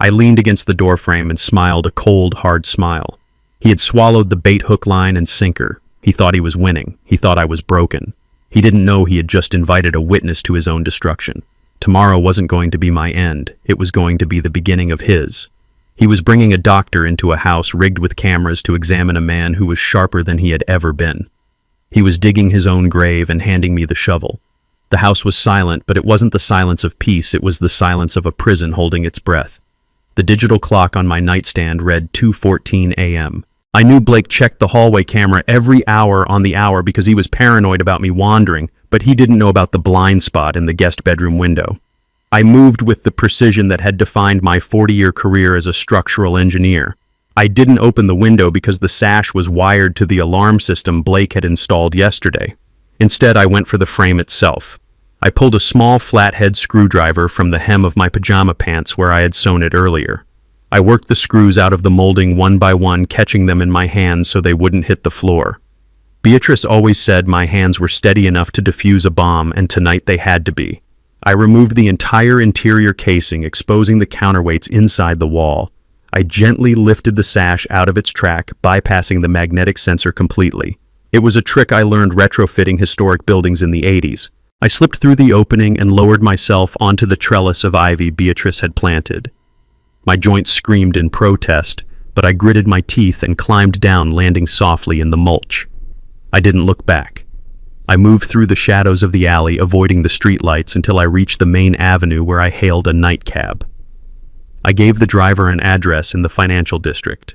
Speaker 1: I leaned against the doorframe and smiled a cold, hard smile. He had swallowed the bait, hook, line, and sinker. He thought he was winning. He thought I was broken. He didn't know he had just invited a witness to his own destruction. Tomorrow wasn't going to be my end. It was going to be the beginning of his. He was bringing a doctor into a house rigged with cameras to examine a man who was sharper than he had ever been. He was digging his own grave and handing me the shovel. The house was silent, but it wasn't the silence of peace. It was the silence of a prison holding its breath. The digital clock on my nightstand read 2:14 a.m. I knew Blake checked the hallway camera every hour on the hour because he was paranoid about me wandering, but he didn't know about the blind spot in the guest bedroom window. I moved with the precision that had defined my 40-year career as a structural engineer. I didn't open the window because the sash was wired to the alarm system Blake had installed yesterday. Instead, I went for the frame itself. I pulled a small flathead screwdriver from the hem of my pajama pants where I had sewn it earlier. I worked the screws out of the molding one by one, catching them in my hands so they wouldn't hit the floor. Beatrice always said my hands were steady enough to defuse a bomb, and tonight they had to be. I removed the entire interior casing, exposing the counterweights inside the wall. I gently lifted the sash out of its track, bypassing the magnetic sensor completely. It was a trick I learned retrofitting historic buildings in the 80s. I slipped through the opening and lowered myself onto the trellis of ivy Beatrice had planted. My joints screamed in protest, but I gritted my teeth and climbed down, landing softly in the mulch. I didn't look back. I moved through the shadows of the alley, avoiding the streetlights until I reached the main avenue where I hailed a night cab. I gave the driver an address in the financial district.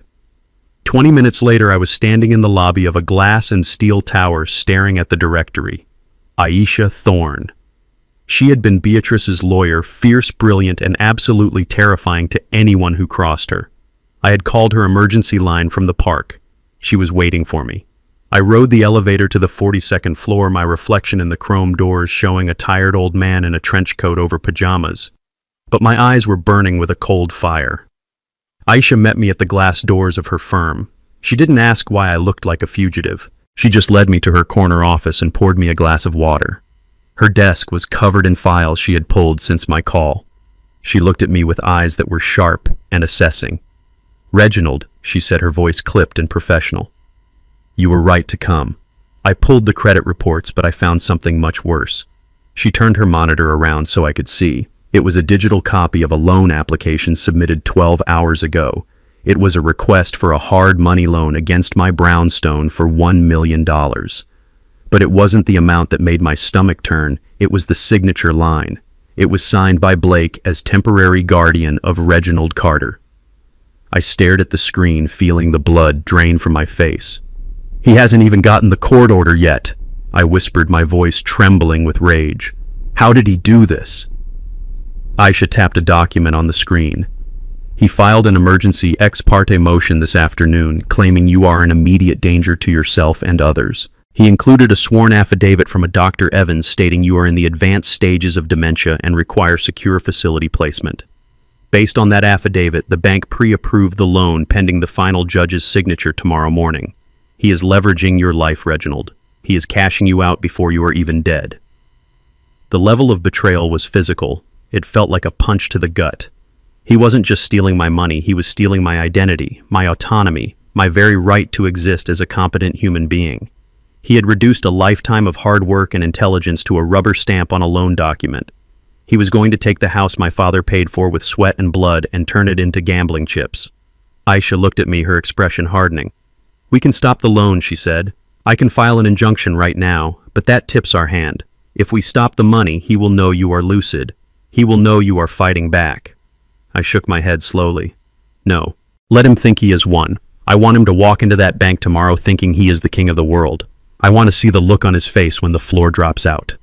Speaker 1: 20 minutes later, I was standing in the lobby of a glass and steel tower staring at the directory. Aisha Thorne. She had been Beatrice's lawyer, fierce, brilliant, and absolutely terrifying to anyone who crossed her. I had called her emergency line from the park. She was waiting for me. I rode the elevator to the 42nd floor, my reflection in the chrome doors showing a tired old man in a trench coat over pajamas. But my eyes were burning with a cold fire. Aisha met me at the glass doors of her firm. She didn't ask why I looked like a fugitive. She just led me to her corner office and poured me a glass of water. Her desk was covered in files she had pulled since my call. She looked at me with eyes that were sharp and assessing. "Reginald," she said, her voice clipped and professional. "You were right to come. I pulled the credit reports, but I found something much worse." She turned her monitor around so I could see. It was a digital copy of a loan application submitted 12 hours ago. It was a request for a hard money loan against my brownstone for $1 million. But it wasn't the amount that made my stomach turn, it was the signature line. It was signed by Blake as temporary guardian of Reginald Carter. I stared at the screen, feeling the blood drain from my face. "He hasn't even gotten the court order yet," I whispered, my voice trembling with rage. "How did he do this?" Aisha tapped a document on the screen. "He filed an emergency ex parte motion this afternoon, claiming you are an immediate danger to yourself and others. He included a sworn affidavit from a Dr. Evans stating you are in the advanced stages of dementia and require secure facility placement. Based on that affidavit, the bank pre-approved the loan pending the final judge's signature tomorrow morning. He is leveraging your life, Reginald. He is cashing you out before you are even dead." The level of betrayal was physical. It felt like a punch to the gut. He wasn't just stealing my money, he was stealing my identity, my autonomy, my very right to exist as a competent human being. He had reduced a lifetime of hard work and intelligence to a rubber stamp on a loan document. He was going to take the house my father paid for with sweat and blood and turn it into gambling chips. Aisha looked at me, her expression hardening. "We can stop the loan," she said. "I can file an injunction right now, but that tips our hand. If we stop the money, he will know you are lucid. He will know you are fighting back." I shook my head slowly. "No. Let him think he has won. I want him to walk into that bank tomorrow thinking he is the king of the world. I want to see the look on his face when the floor drops out."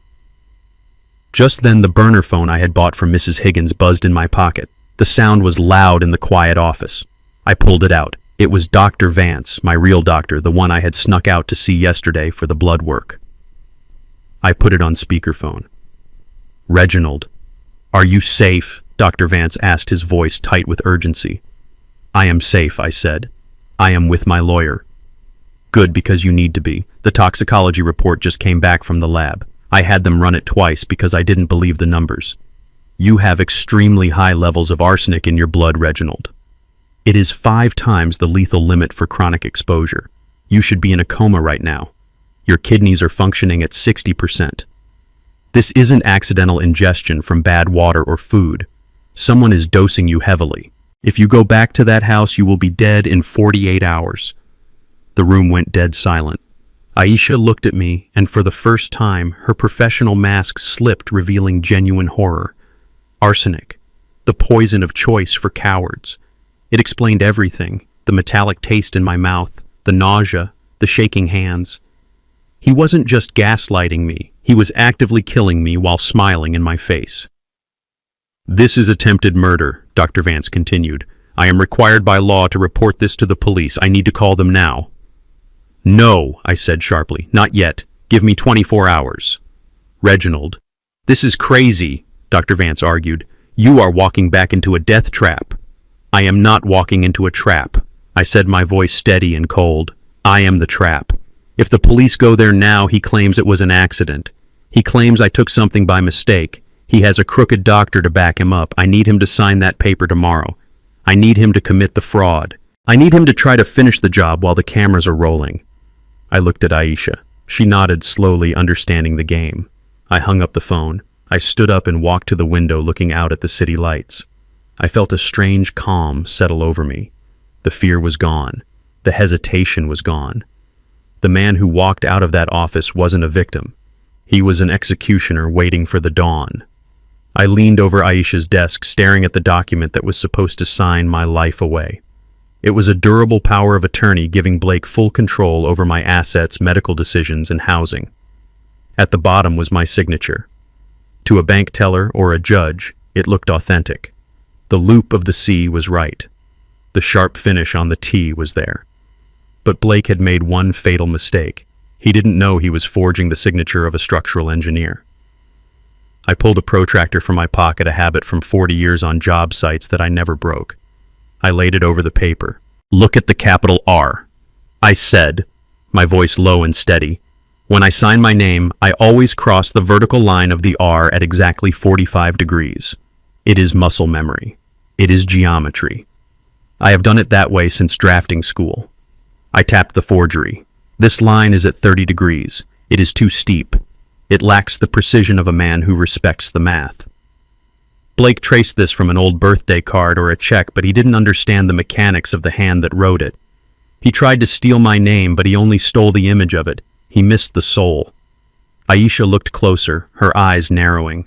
Speaker 1: Just then, the burner phone I had bought from Mrs. Higgins buzzed in my pocket. The sound was loud in the quiet office. I pulled it out. It was Dr. Vance, my real doctor, the one I had snuck out to see yesterday for the blood work. I put it on speakerphone. "Reginald, are you safe?" Dr. Vance asked, his voice tight with urgency. "I am safe," I said. "I am with my lawyer." "Good, because you need to be. The toxicology report just came back from the lab. I had them run it twice because I didn't believe the numbers. You have extremely high levels of arsenic in your blood, Reginald. It is 5 times the lethal limit for chronic exposure. You should be in a coma right now. Your kidneys are functioning at 60%. This isn't accidental ingestion from bad water or food. Someone is dosing you heavily. If you go back to that house, you will be dead in 48 hours. The room went dead silent. Aisha looked at me, and for the first time, her professional mask slipped, revealing genuine horror. Arsenic, the poison of choice for cowards. It explained everything, the metallic taste in my mouth, the nausea, the shaking hands. He wasn't just gaslighting me, he was actively killing me while smiling in my face. "This is attempted murder," Dr. Vance continued. "I am required by law to report this to the police. I need to call them now." "No," I said sharply, "not yet. Give me 24 hours. "Reginald, this is crazy," Dr. Vance argued. "You are walking back into a death trap." "I am not walking into a trap," I said, my voice steady and cold. "I am the trap. If the police go there now, he claims it was an accident. He claims I took something by mistake. He has a crooked doctor to back him up. I need him to sign that paper tomorrow. I need him to commit the fraud. I need him to try to finish the job while the cameras are rolling." I looked at Aisha. She nodded slowly, understanding the game. I hung up the phone. I stood up and walked to the window, looking out at the city lights. I felt a strange calm settle over me. The fear was gone. The hesitation was gone. The man who walked out of that office wasn't a victim. He was an executioner waiting for the dawn. I leaned over Aisha's desk, staring at the document that was supposed to sign my life away. It was a durable power of attorney giving Blake full control over my assets, medical decisions, and housing. At the bottom was my signature. To a bank teller or a judge, it looked authentic. The loop of the C was right. The sharp finish on the T was there. But Blake had made one fatal mistake. He didn't know he was forging the signature of a structural engineer. I pulled a protractor from my pocket, a habit from 40 years on job sites that I never broke. I laid it over the paper. "Look at the capital R," I said, my voice low and steady. "When I sign my name, I always cross the vertical line of the R at exactly 45 degrees. It is muscle memory. It is geometry. I have done it that way since drafting school." I tapped the forgery. "This line is at 30 degrees. It is too steep. It lacks the precision of a man who respects the math." Blake traced this from an old birthday card or a check, but he didn't understand the mechanics of the hand that wrote it. He tried to steal my name, but he only stole the image of it. He missed the soul. Aisha looked closer, her eyes narrowing.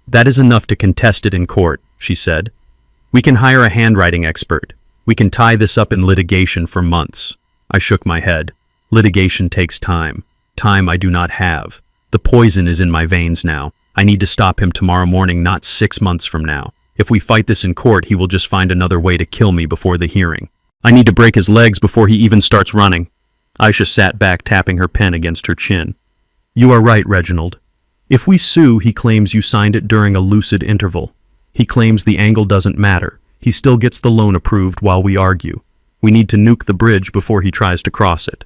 Speaker 1: "That is enough to contest it in court," she said. "We can hire a handwriting expert. We can tie this up in litigation for months." I shook my head. Litigation takes time. Time I do not have. The poison is in my veins now. I need to stop him tomorrow morning, not 6 months from now. If we fight this in court, he will just find another way to kill me before the hearing. I need to break his legs before he even starts running. Aisha sat back, tapping her pen against her chin. "You are right, Reginald. If we sue, he claims you signed it during a lucid interval. He claims the angle doesn't matter. He still gets the loan approved while we argue. We need to nuke the bridge before he tries to cross it."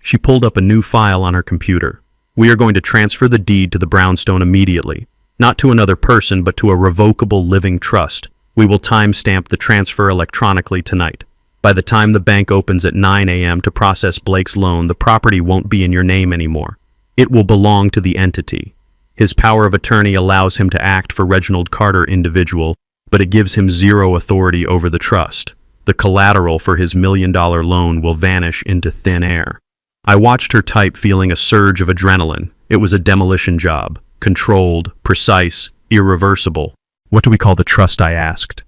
Speaker 1: She pulled up a new file on her computer. "We are going to transfer the deed to the brownstone immediately. Not to another person, but to a revocable living trust. We will timestamp the transfer electronically tonight. By the time the bank opens at 9 a.m. to process Blake's loan, the property won't be in your name anymore. It will belong to the entity. His power of attorney allows him to act for Reginald Carter individual, but it gives him zero authority over the trust. The collateral for his $1 million loan will vanish into thin air." I watched her type, feeling a surge of adrenaline. It was a demolition job. Controlled, precise, irreversible. "What do we call the trust?" I asked.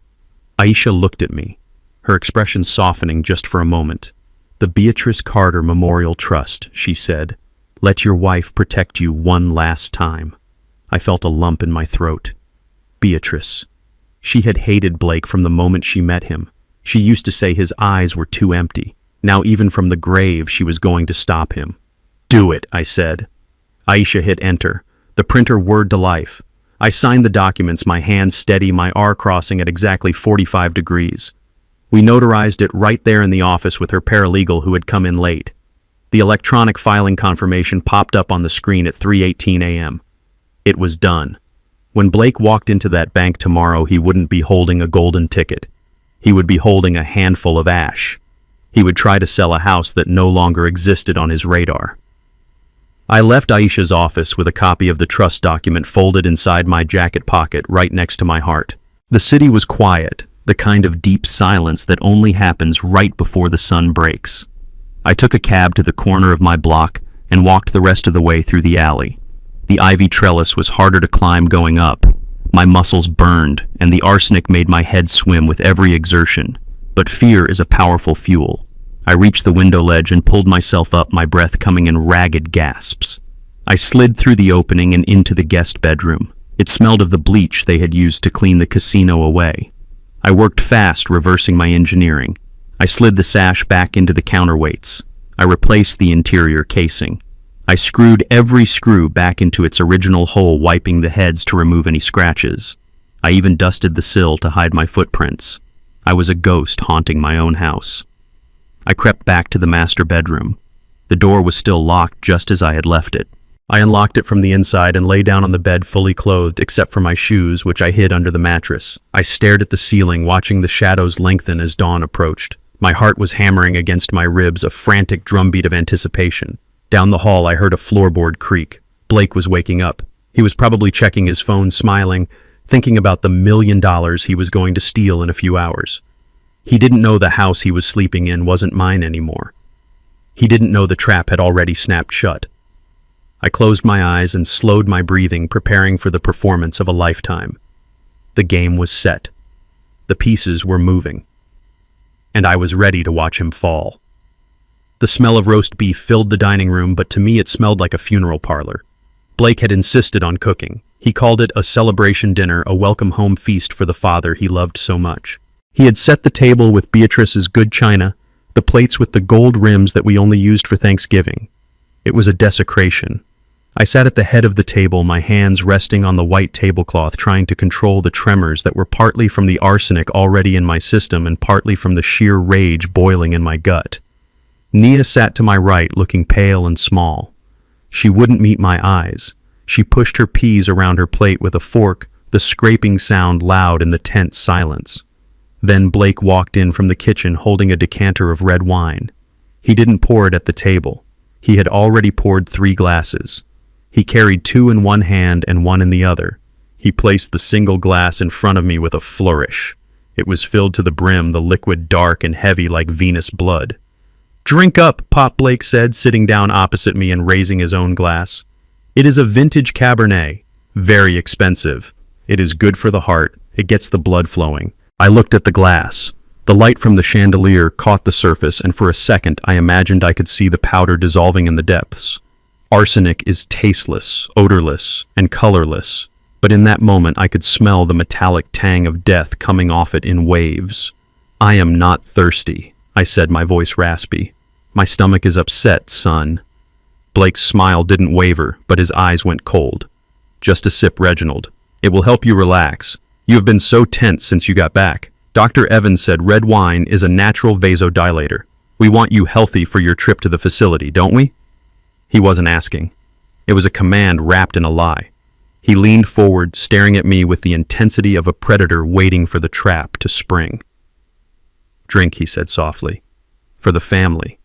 Speaker 1: Aisha looked at me, her expression softening just for a moment. "The Beatrice Carter Memorial Trust," she said. "Let your wife protect you one last time." I felt a lump in my throat. Beatrice. She had hated Blake from the moment she met him. She used to say his eyes were too empty. Now even from the grave she was going to stop him. "Do it," I said. Aisha hit enter. The printer whirred to life. I signed the documents, my hand steady, my R crossing at exactly 45 degrees. We notarized it right there in the office with her paralegal who had come in late. The electronic filing confirmation popped up on the screen at 3:18 a.m. It was done. When Blake walked into that bank tomorrow, he wouldn't be holding a golden ticket. He would be holding a handful of ash. He would try to sell a house that no longer existed on his radar. I left Aisha's office with a copy of the trust document folded inside my jacket pocket right next to my heart. The city was quiet, the kind of deep silence that only happens right before the sun breaks. I took a cab to the corner of my block and walked the rest of the way through the alley. The ivy trellis was harder to climb going up. My muscles burned, and the arsenic made my head swim with every exertion. But fear is a powerful fuel. I reached the window ledge and pulled myself up, my breath coming in ragged gasps. I slid through the opening and into the guest bedroom. It smelled of the bleach they had used to clean the casino away. I worked fast, reversing my engineering. I slid the sash back into the counterweights. I replaced the interior casing. I screwed every screw back into its original hole, wiping the heads to remove any scratches. I even dusted the sill to hide my footprints. I was a ghost haunting my own house. I crept back to the master bedroom. The door was still locked, just as I had left it. I unlocked it from the inside and lay down on the bed fully clothed, except for my shoes, which I hid under the mattress. I stared at the ceiling, watching the shadows lengthen as dawn approached. My heart was hammering against my ribs, a frantic drumbeat of anticipation. Down the hall, I heard a floorboard creak. Blake was waking up. He was probably checking his phone, smiling, thinking about the $1 million he was going to steal in a few hours. He didn't know the house he was sleeping in wasn't mine anymore. He didn't know the trap had already snapped shut. I closed my eyes and slowed my breathing, preparing for the performance of a lifetime. The game was set. The pieces were moving. And I was ready to watch him fall. The smell of roast beef filled the dining room, but to me it smelled like a funeral parlor. Blake had insisted on cooking. He called it a celebration dinner, a welcome home feast for the father he loved so much. He had set the table with Beatrice's good china, the plates with the gold rims that we only used for Thanksgiving. It was a desecration. I sat at the head of the table, my hands resting on the white tablecloth, trying to control the tremors that were partly from the arsenic already in my system and partly from the sheer rage boiling in my gut. Nia sat to my right, looking pale and small. She wouldn't meet my eyes. She pushed her peas around her plate with a fork, the scraping sound loud in the tense silence. Then Blake walked in from the kitchen holding a decanter of red wine. He didn't pour it at the table. He had already poured 3 glasses. He carried 2 in one hand and 1 in the other. He placed the single glass in front of me with a flourish. It was filled to the brim, the liquid dark and heavy like Venus blood. "Drink up," Pop Blake said, sitting down opposite me and raising his own glass. It is a vintage Cabernet, very expensive. It is good for the heart, it gets the blood flowing. I looked at the glass. The light from the chandelier caught the surface, and for a second I imagined I could see the powder dissolving in the depths. Arsenic is tasteless, odorless, and colorless, but in that moment I could smell the metallic tang of death coming off it in waves. "I am not thirsty," I said, my voice raspy. "My stomach is upset, son." Blake's smile didn't waver, but his eyes went cold. "Just a sip, Reginald. It will help you relax. You have been so tense since you got back. Dr. Evans said red wine is a natural vasodilator. We want you healthy for your trip to the facility, don't we?" He wasn't asking. It was a command wrapped in a lie. He leaned forward, staring at me with the intensity of a predator waiting for the trap to spring. "Drink," he said softly. "For the family."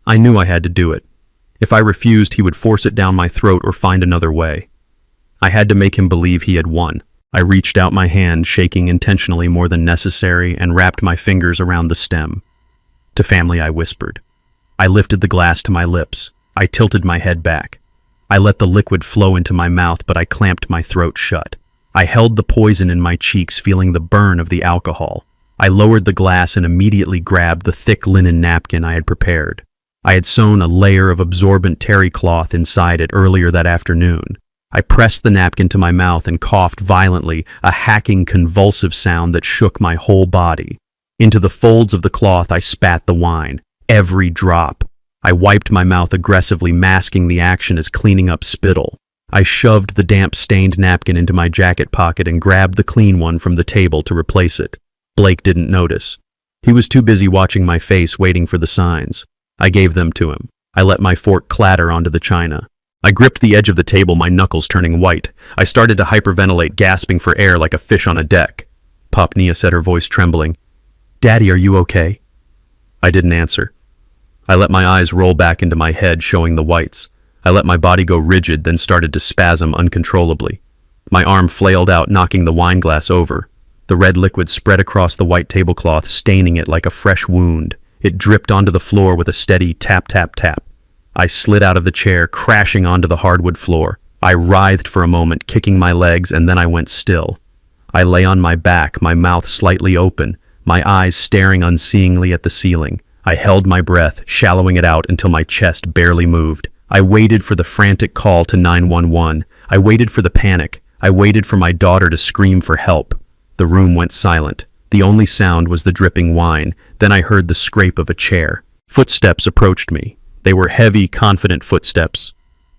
Speaker 1: I knew I had to do it. If I refused, he would force it down my throat or find another way. I had to make him believe he had won. I reached out my hand, shaking intentionally more than necessary, and wrapped my fingers around the stem. "To family," I whispered. I lifted the glass to my lips. I tilted my head back. I let the liquid flow into my mouth, but I clamped my throat shut. I held the poison in my cheeks, feeling the burn of the alcohol. I lowered the glass and immediately grabbed the thick linen napkin I had prepared. I had sewn a layer of absorbent terry cloth inside it earlier that afternoon. I pressed the napkin to my mouth and coughed violently, a hacking, convulsive sound that shook my whole body. Into the folds of the cloth I spat the wine, every drop. I wiped my mouth aggressively, masking the action as cleaning up spittle. I shoved the damp, stained napkin into my jacket pocket and grabbed the clean one from the table to replace it. Blake didn't notice. He was too busy watching my face, waiting for the signs. I gave them to him. I let my fork clatter onto the china. I gripped the edge of the table, my knuckles turning white. I started to hyperventilate, gasping for air like a fish on a deck. "Pop," Nia said, her voice trembling. "Daddy, are you okay?" I didn't answer. I let my eyes roll back into my head, showing the whites. I let my body go rigid, then started to spasm uncontrollably. My arm flailed out, knocking the wine glass over. The red liquid spread across the white tablecloth, staining it like a fresh wound. It dripped onto the floor with a steady tap, tap, tap. I slid out of the chair, crashing onto the hardwood floor. I writhed for a moment, kicking my legs, and then I went still. I lay on my back, my mouth slightly open, my eyes staring unseeingly at the ceiling. I held my breath, shallowing it out until my chest barely moved. I waited for the frantic call to 911. I waited for the panic. I waited for my daughter to scream for help. The room went silent. The only sound was the dripping wine. Then I heard the scrape of a chair. Footsteps approached me. They were heavy, confident footsteps.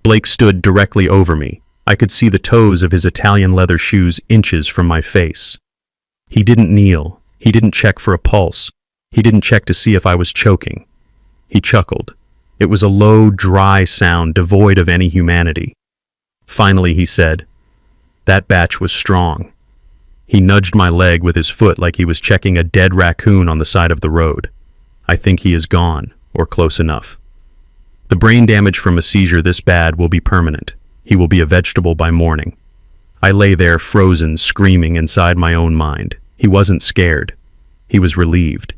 Speaker 1: Blake stood directly over me. I could see the toes of his Italian leather shoes inches from my face. He didn't kneel. He didn't check for a pulse. He didn't check to see if I was choking. He chuckled. It was a low, dry sound devoid of any humanity. Finally, he said, "That batch was strong." He nudged my leg with his foot like he was checking a dead raccoon on the side of the road. "I think he is gone, or close enough. The brain damage from a seizure this bad will be permanent. He will be a vegetable by morning." I lay there frozen, screaming inside my own mind. He wasn't scared. He was relieved.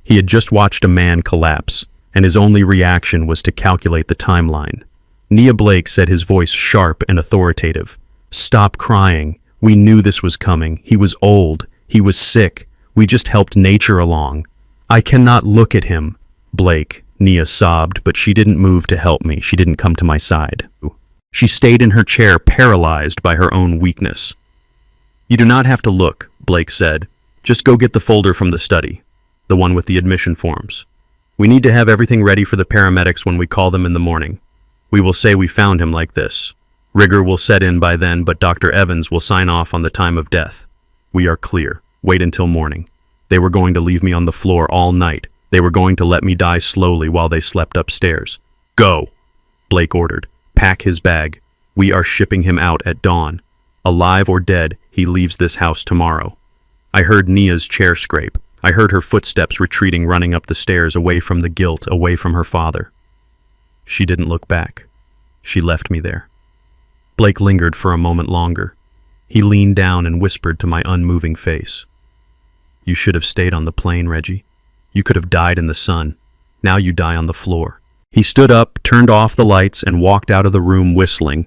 Speaker 1: He had just watched a man collapse, and his only reaction was to calculate the timeline. Nia Blake said, his voice sharp and authoritative, "Stop crying. We knew this was coming. He was old. He was sick. We just helped nature along." "I cannot look at him, Blake," Nia sobbed, but she didn't move to help me. She didn't come to my side. She stayed in her chair, paralyzed by her own weakness. "You do not have to look," Blake said. "Just go get the folder from the study, the one with the admission forms. We need to have everything ready for the paramedics when we call them in the morning. We will say we found him like this. Rigor will set in by then, but Dr. Evans will sign off on the time of death. We are clear. Wait until morning." They were going to leave me on the floor all night. They were going to let me die slowly while they slept upstairs. "Go," Blake ordered. "Pack his bag. We are shipping him out at dawn. Alive or dead, he leaves this house tomorrow." I heard Nia's chair scrape. I heard her footsteps retreating, running up the stairs, away from the guilt, away from her father. She didn't look back. She left me there. Blake lingered for a moment longer. He leaned down and whispered to my unmoving face. "You should have stayed on the plane, Reggie. You could have died in the sun. Now you die on the floor. He stood up, turned off the lights, and walked out of the room whistling.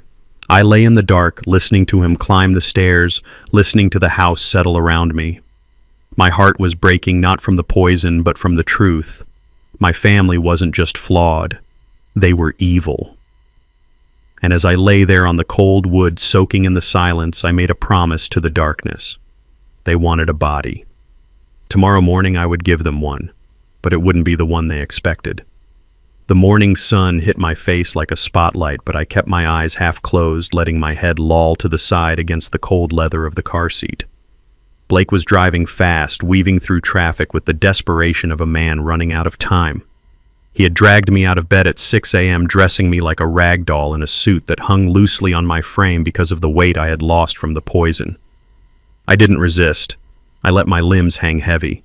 Speaker 1: I lay in the dark, listening to him climb the stairs, listening to the house settle around me. My heart was breaking not from the poison, but from the truth. My family wasn't just flawed. They were evil. And as I lay there on the cold wood, soaking in the silence, I made a promise to the darkness. They wanted a body. Tomorrow morning I would give them one, but it wouldn't be the one they expected. The morning sun hit my face like a spotlight, but I kept my eyes half closed, letting my head loll to the side against the cold leather of the car seat. Blake was driving fast, weaving through traffic with the desperation of a man running out of time. He had dragged me out of bed at 6 a.m., dressing me like a rag doll in a suit that hung loosely on my frame because of the weight I had lost from the poison. I didn't resist. I let my limbs hang heavy.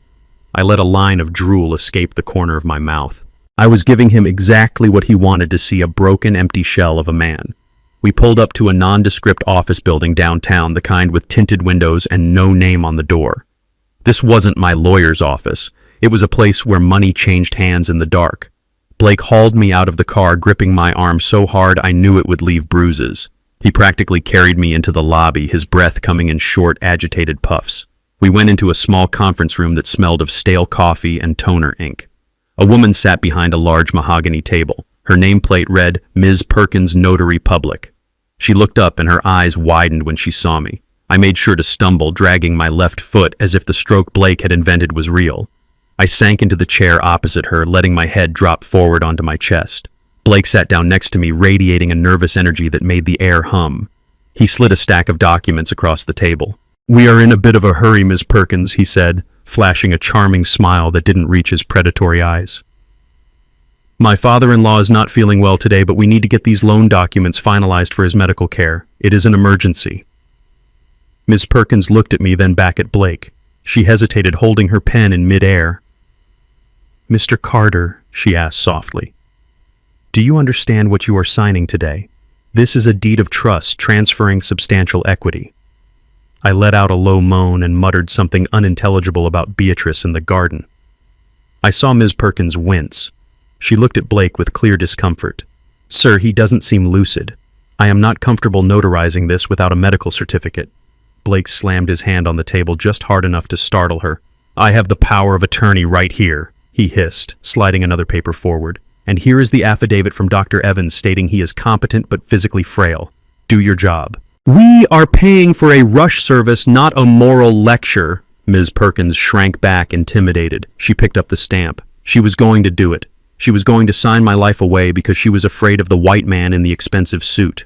Speaker 1: I let a line of drool escape the corner of my mouth. I was giving him exactly what he wanted to see, a broken, empty shell of a man. We pulled up to a nondescript office building downtown, the kind with tinted windows and no name on the door. This wasn't my lawyer's office. It was a place where money changed hands in the dark. Blake hauled me out of the car, gripping my arm so hard I knew it would leave bruises. He practically carried me into the lobby, his breath coming in short, agitated puffs. We went into a small conference room that smelled of stale coffee and toner ink. A woman sat behind a large mahogany table. Her nameplate read, Ms. Perkins, Notary Public. She looked up and her eyes widened when she saw me. I made sure to stumble, dragging my left foot as if the stroke Blake had invented was real. I sank into the chair opposite her, letting my head drop forward onto my chest. Blake sat down next to me, radiating a nervous energy that made the air hum. He slid a stack of documents across the table. "We are in a bit of a hurry, Ms. Perkins," he said, flashing a charming smile that didn't reach his predatory eyes. "My father-in-law is not feeling well today, but we need to get these loan documents finalized for his medical care. It is an emergency." Ms. Perkins looked at me, then back at Blake. She hesitated, holding her pen in mid-air. "Mr. Carter," she asked softly, "do you understand what you are signing today? This is a deed of trust transferring substantial equity." I let out a low moan and muttered something unintelligible about Beatrice and the garden. I saw Ms. Perkins wince. She looked at Blake with clear discomfort. "Sir, he doesn't seem lucid. I am not comfortable notarizing this without a medical certificate." Blake slammed his hand on the table just hard enough to startle her. "I have the power of attorney right here," he hissed, sliding another paper forward. "And here is the affidavit from Dr. Evans stating he is competent but physically frail. Do your job." "We are paying for a rush service, not a moral lecture." Ms. Perkins shrank back, intimidated. She picked up the stamp. She was going to do it. She was going to sign my life away because she was afraid of the white man in the expensive suit.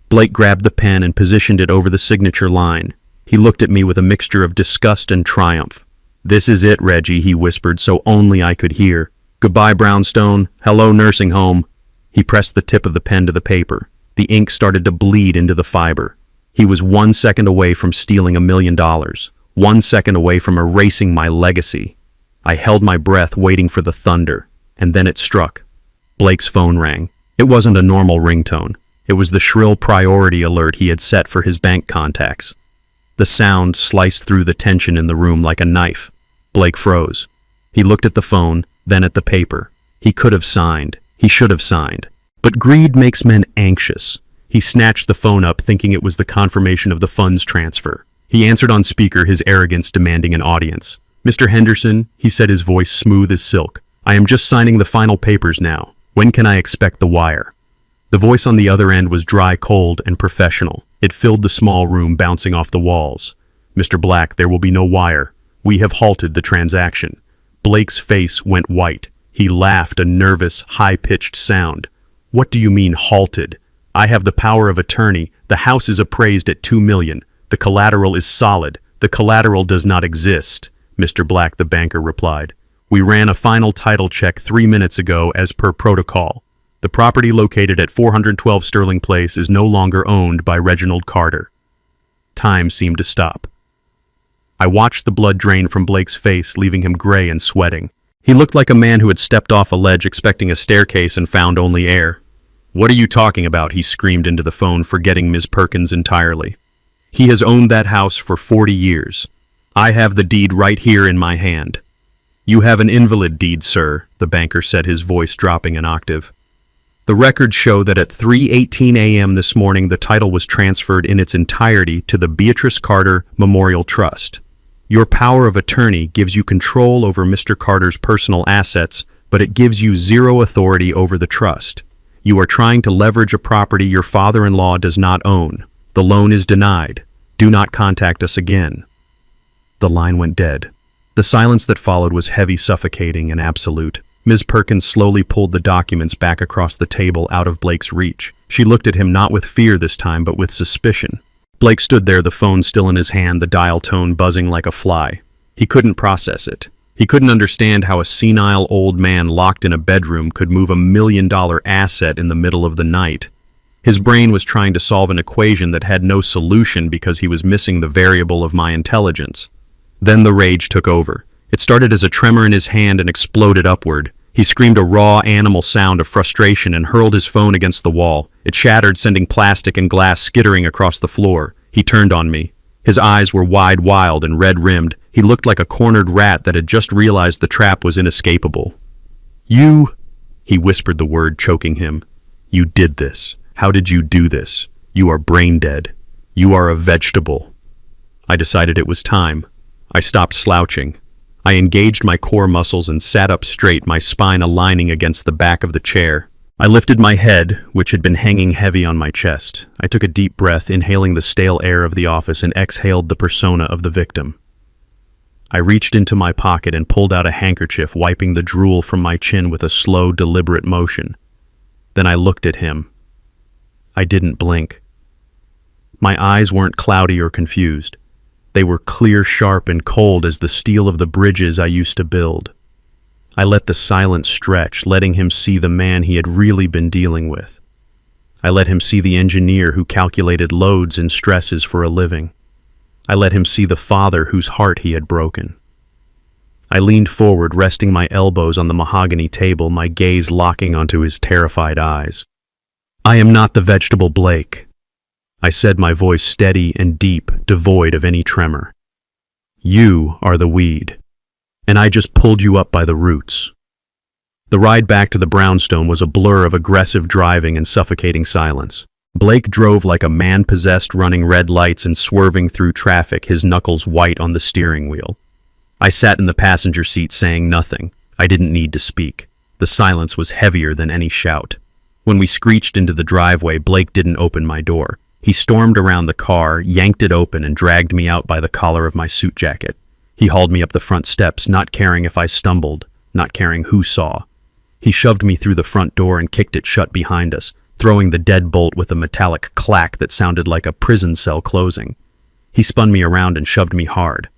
Speaker 1: Blake grabbed the pen and positioned it over the signature line. He looked at me with a mixture of disgust and triumph. "This is it, Reggie," he whispered so only I could hear. "Goodbye, Brownstone. Hello, nursing home." He pressed the tip of the pen to the paper. The ink started to bleed into the fiber. He was 1 second away from stealing $1 million, 1 second away from erasing my legacy. I held my breath, waiting for the thunder, and then it struck. Blake's phone rang. It wasn't a normal ringtone. It was the shrill priority alert he had set for his bank contacts. The sound sliced through the tension in the room like a knife. Blake froze. He looked at the phone, then at the paper. He could have signed. He should have signed. But greed makes men anxious. He snatched the phone up, thinking it was the confirmation of the funds transfer. He answered on speaker, his arrogance demanding an audience. "Mr. Henderson," he said, his voice smooth as silk, "I am just signing the final papers now. When can I expect the wire?" The voice on the other end was dry, cold, and professional. It filled the small room, bouncing off the walls. "Mr. Black, there will be no wire. We have halted the transaction." Blake's face went white. He laughed, a nervous, high-pitched sound. "What do you mean, halted? I have the power of attorney. The house is appraised at $2 million. The collateral is solid. The collateral does not exist," Mr. Black, the banker, replied. "We ran a final title check 3 minutes ago as per protocol. The property located at 412 Sterling Place is no longer owned by Reginald Carter." Time seemed to stop. I watched the blood drain from Blake's face, leaving him gray and sweating. He looked like a man who had stepped off a ledge expecting a staircase and found only air. "What are you talking about?" he screamed into the phone, forgetting Ms. Perkins entirely. "He has owned that house for 40 years. I have the deed right here in my hand." "You have an invalid deed, sir," the banker said, his voice dropping an octave. The records show that at 3:18 a.m. this morning, the title was transferred in its entirety to the Beatrice Carter Memorial Trust. Your power of attorney gives you control over Mr. Carter's personal assets, but it gives you zero authority over the trust. You are trying to leverage a property your father-in-law does not own. The loan is denied. Do not contact us again. The line went dead. The silence that followed was heavy, suffocating, and absolute. Ms. Perkins slowly pulled the documents back across the table out of Blake's reach. She looked at him not with fear this time, but with suspicion. Blake stood there, the phone still in his hand, the dial tone buzzing like a fly. He couldn't process it. He couldn't understand how a senile old man locked in a bedroom could move $1 million asset in the middle of the night. His brain was trying to solve an equation that had no solution because he was missing the variable of my intelligence. Then the rage took over. It started as a tremor in his hand and exploded upward. He screamed a raw animal sound of frustration and hurled his phone against the wall. It shattered, sending plastic and glass skittering across the floor. He turned on me. His eyes were wide, wild, and red-rimmed. He looked like a cornered rat that had just realized the trap was inescapable. "You," he whispered the word, choking him. "You did this. How did you do this? You are brain dead. You are a vegetable." I decided it was time. I stopped slouching. I engaged my core muscles and sat up straight, my spine aligning against the back of the chair. I lifted my head, which had been hanging heavy on my chest. I took a deep breath, inhaling the stale air of the office, and exhaled the persona of the victim. I reached into my pocket and pulled out a handkerchief, wiping the drool from my chin with a slow, deliberate motion. Then I looked at him. I didn't blink. My eyes weren't cloudy or confused. They were clear, sharp, and cold as the steel of the bridges I used to build. I let the silence stretch, letting him see the man he had really been dealing with. I let him see the engineer who calculated loads and stresses for a living. I let him see the father whose heart he had broken. I leaned forward, resting my elbows on the mahogany table, my gaze locking onto his terrified eyes. "I am not the vegetable, Blake," I said, my voice steady and deep, devoid of any tremor. "You are the weed, and I just pulled you up by the roots." The ride back to the brownstone was a blur of aggressive driving and suffocating silence. Blake drove like a man possessed, running red lights and swerving through traffic, his knuckles white on the steering wheel. I sat in the passenger seat saying nothing. I didn't need to speak. The silence was heavier than any shout. When we screeched into the driveway, Blake didn't open my door. He stormed around the car, yanked it open, and dragged me out by the collar of my suit jacket. He hauled me up the front steps, not caring if I stumbled, not caring who saw. He shoved me through the front door and kicked it shut behind us, throwing the deadbolt with a metallic clack that sounded like a prison cell closing. He spun me around and shoved me hard.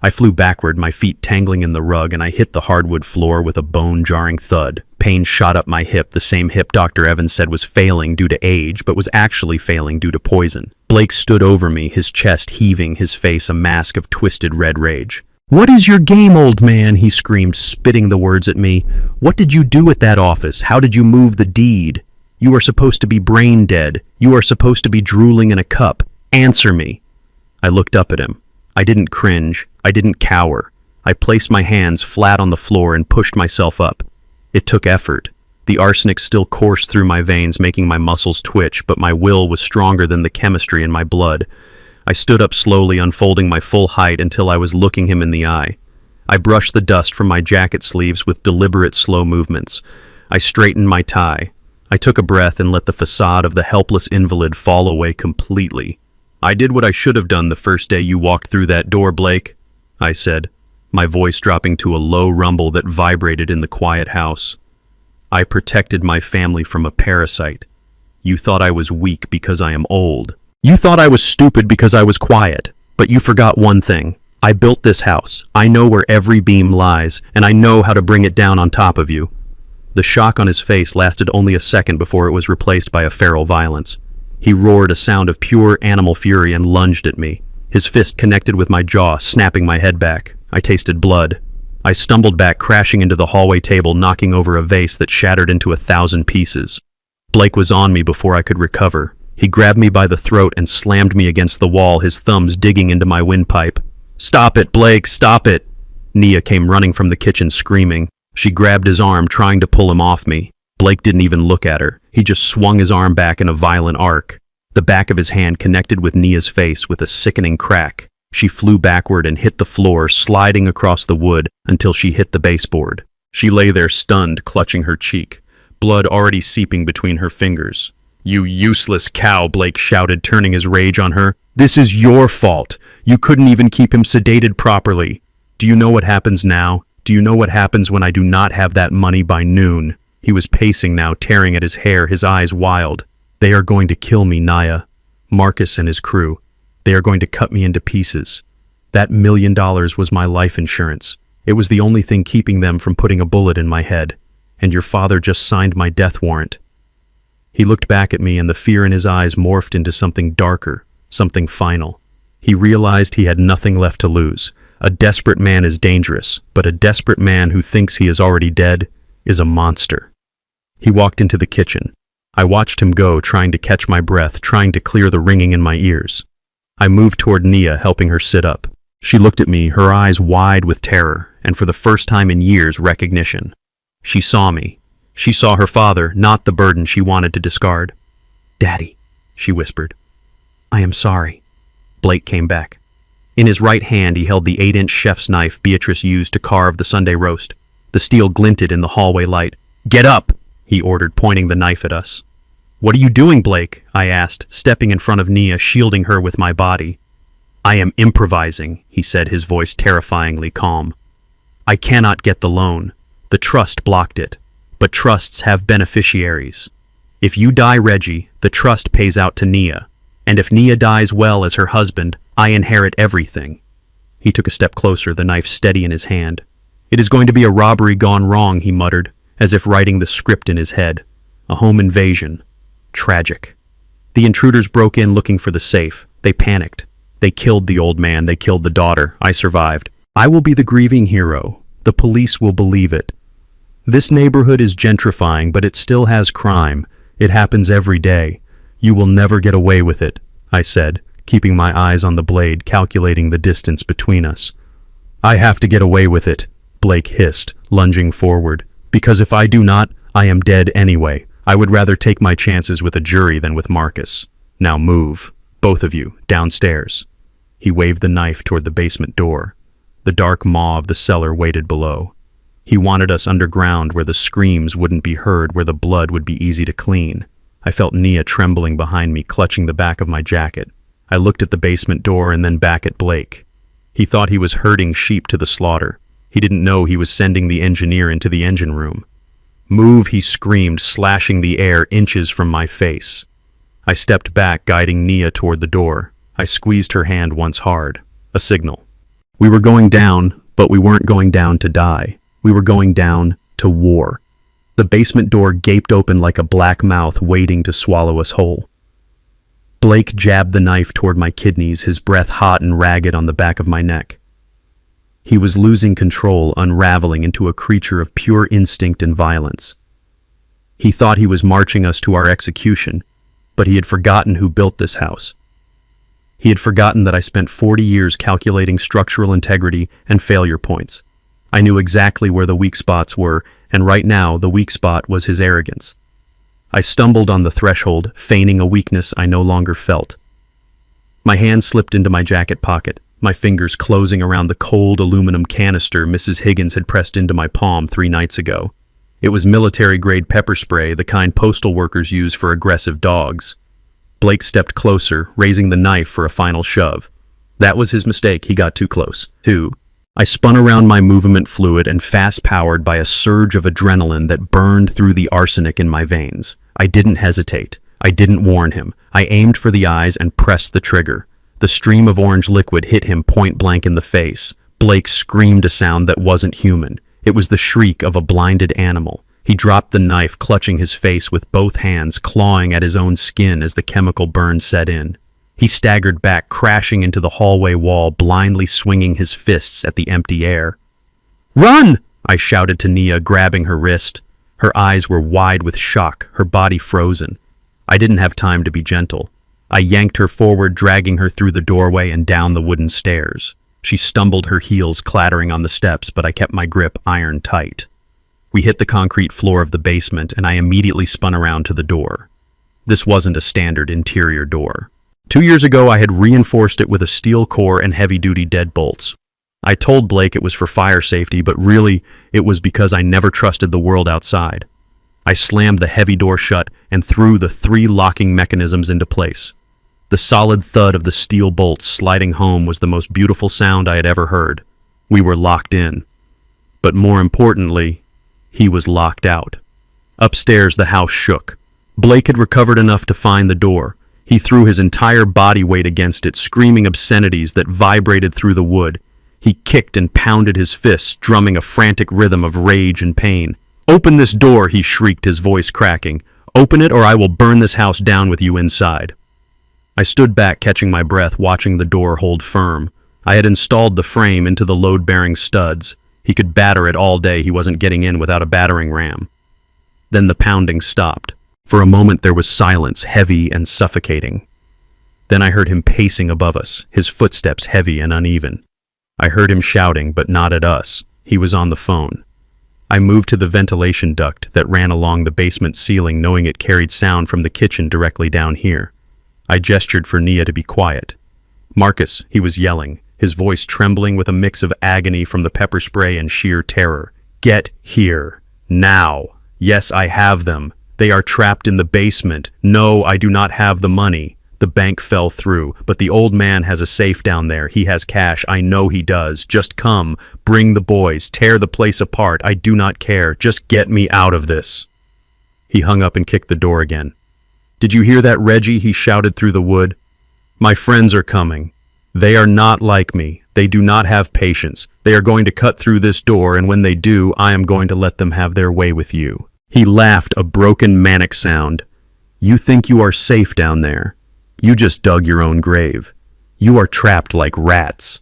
Speaker 1: I flew backward, my feet tangling in the rug, and I hit the hardwood floor with a bone-jarring thud. Pain shot up my hip, the same hip Dr. Evans said was failing due to age, but was actually failing due to poison. Blake stood over me, his chest heaving, his face a mask of twisted red rage. "What is your game, old man?" he screamed, spitting the words at me. "What did you do at that office? How did you move the deed? You are supposed to be brain dead. You are supposed to be drooling in a cup. Answer me." I looked up at him. I didn't cringe. I didn't cower. I placed my hands flat on the floor and pushed myself up. It took effort. The arsenic still coursed through my veins, making my muscles twitch, but my will was stronger than the chemistry in my blood. I stood up slowly, unfolding my full height until I was looking him in the eye. I brushed the dust from my jacket sleeves with deliberate, slow movements. I straightened my tie. I took a breath and let the facade of the helpless invalid fall away completely. "I did what I should have done the first day you walked through that door, Blake," I said, my voice dropping to a low rumble that vibrated in the quiet house. "I protected my family from a parasite. You thought I was weak because I am old. You thought I was stupid because I was quiet. But you forgot one thing. I built this house. I know where every beam lies, and I know how to bring it down on top of you." The shock on his face lasted only a second before it was replaced by a feral violence. He roared a sound of pure animal fury and lunged at me. His fist connected with my jaw, snapping my head back. I tasted blood. I stumbled back, crashing into the hallway table, knocking over a vase that shattered into 1,000 pieces. Blake was on me before I could recover. He grabbed me by the throat and slammed me against the wall, his thumbs digging into my windpipe. "Stop it, Blake, stop it!" Nia came running from the kitchen, screaming. She grabbed his arm, trying to pull him off me. Blake didn't even look at her. He just swung his arm back in a violent arc. The back of his hand connected with Nia's face with a sickening crack. She flew backward and hit the floor, sliding across the wood until she hit the baseboard. She lay there stunned, clutching her cheek, blood already seeping between her fingers. "You useless cow," Blake shouted, turning his rage on her. "This is your fault. You couldn't even keep him sedated properly. Do you know what happens now? Do you know what happens when I do not have that money by noon?" He was pacing now, tearing at his hair, his eyes wild. "They are going to kill me, Nia. Marcus and his crew. They are going to cut me into pieces. That $1 million was my life insurance. It was the only thing keeping them from putting a bullet in my head. And your father just signed my death warrant." He looked back at me, and the fear in his eyes morphed into something darker, something final. He realized he had nothing left to lose. A desperate man is dangerous, but a desperate man who thinks he is already dead is a monster. He walked into the kitchen. I watched him go, trying to catch my breath, trying to clear the ringing in my ears. I moved toward Nia, helping her sit up. She looked at me, her eyes wide with terror, and for the first time in years, recognition. She saw me. She saw her father, not the burden she wanted to discard. "Daddy," she whispered. "I am sorry." Blake came back. In his right hand, he held the 8-inch chef's knife Beatrice used to carve the Sunday roast. The steel glinted in the hallway light. "Get up!" he ordered, pointing the knife at us. "What are you doing, Blake?" I asked, stepping in front of Nia, shielding her with my body. "I am improvising," he said, his voice terrifyingly calm. "I cannot get the loan. The trust blocked it. But trusts have beneficiaries. If you die, Reggie, the trust pays out to Nia. And if Nia dies well as her husband, I inherit everything." He took a step closer, the knife steady in his hand. "It is going to be a robbery gone wrong," he muttered, as if writing the script in his head. "A home invasion. Tragic." The intruders broke in looking for the safe. They panicked. They killed the old man. They killed the daughter. I survived. I will be the grieving hero. The police will believe it. This neighborhood is gentrifying, but it still has crime. It happens every day. You will never get away with it, I said, keeping my eyes on the blade, calculating the distance between us. "I have to get away with it," Blake hissed, lunging forward. "Because if I do not, I am dead anyway. I would rather take my chances with a jury than with Marcus. Now move, both of you, downstairs." He waved the knife toward the basement door. The dark maw of the cellar waited below. He wanted us underground where the screams wouldn't be heard, where the blood would be easy to clean. I felt Nia trembling behind me, clutching the back of my jacket. I looked at the basement door and then back at Blake. He thought he was herding sheep to the slaughter. He didn't know he was sending the engineer into the engine room. "Move," he screamed, slashing the air inches from my face. I stepped back, guiding Nia toward the door. I squeezed her hand once hard. A signal. We were going down, but we weren't going down to die. We were going down to war. The basement door gaped open like a black mouth waiting to swallow us whole. Blake jabbed the knife toward my kidneys, his breath hot and ragged on the back of my neck. He was losing control, unraveling into a creature of pure instinct and violence. He thought he was marching us to our execution, but he had forgotten who built this house. He had forgotten that I spent 40 years calculating structural integrity and failure points. I knew exactly where the weak spots were, and right now the weak spot was his arrogance. I stumbled on the threshold, feigning a weakness I no longer felt. My hand slipped into my jacket pocket, my fingers closing around the cold aluminum canister Mrs. Higgins had pressed into my palm 3 nights ago. It was military-grade pepper spray, the kind postal workers use for aggressive dogs. Blake stepped closer, raising the knife for a final shove. That was his mistake. He got too close. I spun around my movement fluid and fast-powered by a surge of adrenaline that burned through the arsenic in my veins. I didn't hesitate. I didn't warn him. I aimed for the eyes and pressed the trigger. The stream of orange liquid hit him point-blank in the face. Blake screamed a sound that wasn't human. It was the shriek of a blinded animal. He dropped the knife, clutching his face with both hands, clawing at his own skin as the chemical burn set in. He staggered back, crashing into the hallway wall, blindly swinging his fists at the empty air. "Run!" I shouted to Nia, grabbing her wrist. Her eyes were wide with shock, her body frozen. I didn't have time to be gentle. I yanked her forward, dragging her through the doorway and down the wooden stairs. She stumbled, her heels clattering on the steps, but I kept my grip iron tight. We hit the concrete floor of the basement, and I immediately spun around to the door. This wasn't a standard interior door. 2 years ago, I had reinforced it with a steel core and heavy-duty deadbolts. I told Blake it was for fire safety, but really, it was because I never trusted the world outside. I slammed the heavy door shut and threw the 3 locking mechanisms into place. The solid thud of the steel bolts sliding home was the most beautiful sound I had ever heard. We were locked in. But more importantly, he was locked out. Upstairs, the house shook. Blake had recovered enough to find the door. He threw his entire body weight against it, screaming obscenities that vibrated through the wood. He kicked and pounded his fists, drumming a frantic rhythm of rage and pain. "Open this door," he shrieked, his voice cracking. "Open it or I will burn this house down with you inside." I stood back, catching my breath, watching the door hold firm. I had installed the frame into the load-bearing studs. He could batter it all day. He wasn't getting in without a battering ram. Then the pounding stopped. For a moment there was silence, heavy and suffocating. Then I heard him pacing above us, his footsteps heavy and uneven. I heard him shouting, but not at us. He was on the phone. I moved to the ventilation duct that ran along the basement ceiling, knowing it carried sound from the kitchen directly down here. I gestured for Nia to be quiet. "Marcus," he was yelling, his voice trembling with a mix of agony from the pepper spray and sheer terror. "Get here. Now. Yes, I have them. They are trapped in the basement. No, I do not have the money. The bank fell through, but the old man has a safe down there. He has cash. I know he does. Just come. Bring the boys. Tear the place apart. I do not care. Just get me out of this." He hung up and kicked the door again. "Did you hear that, Reggie?" he shouted through the wood. "My friends are coming. They are not like me. They do not have patience. They are going to cut through this door, and when they do, I am going to let them have their way with you." He laughed, a broken, manic sound. "You think you are safe down there? You just dug your own grave. You are trapped like rats."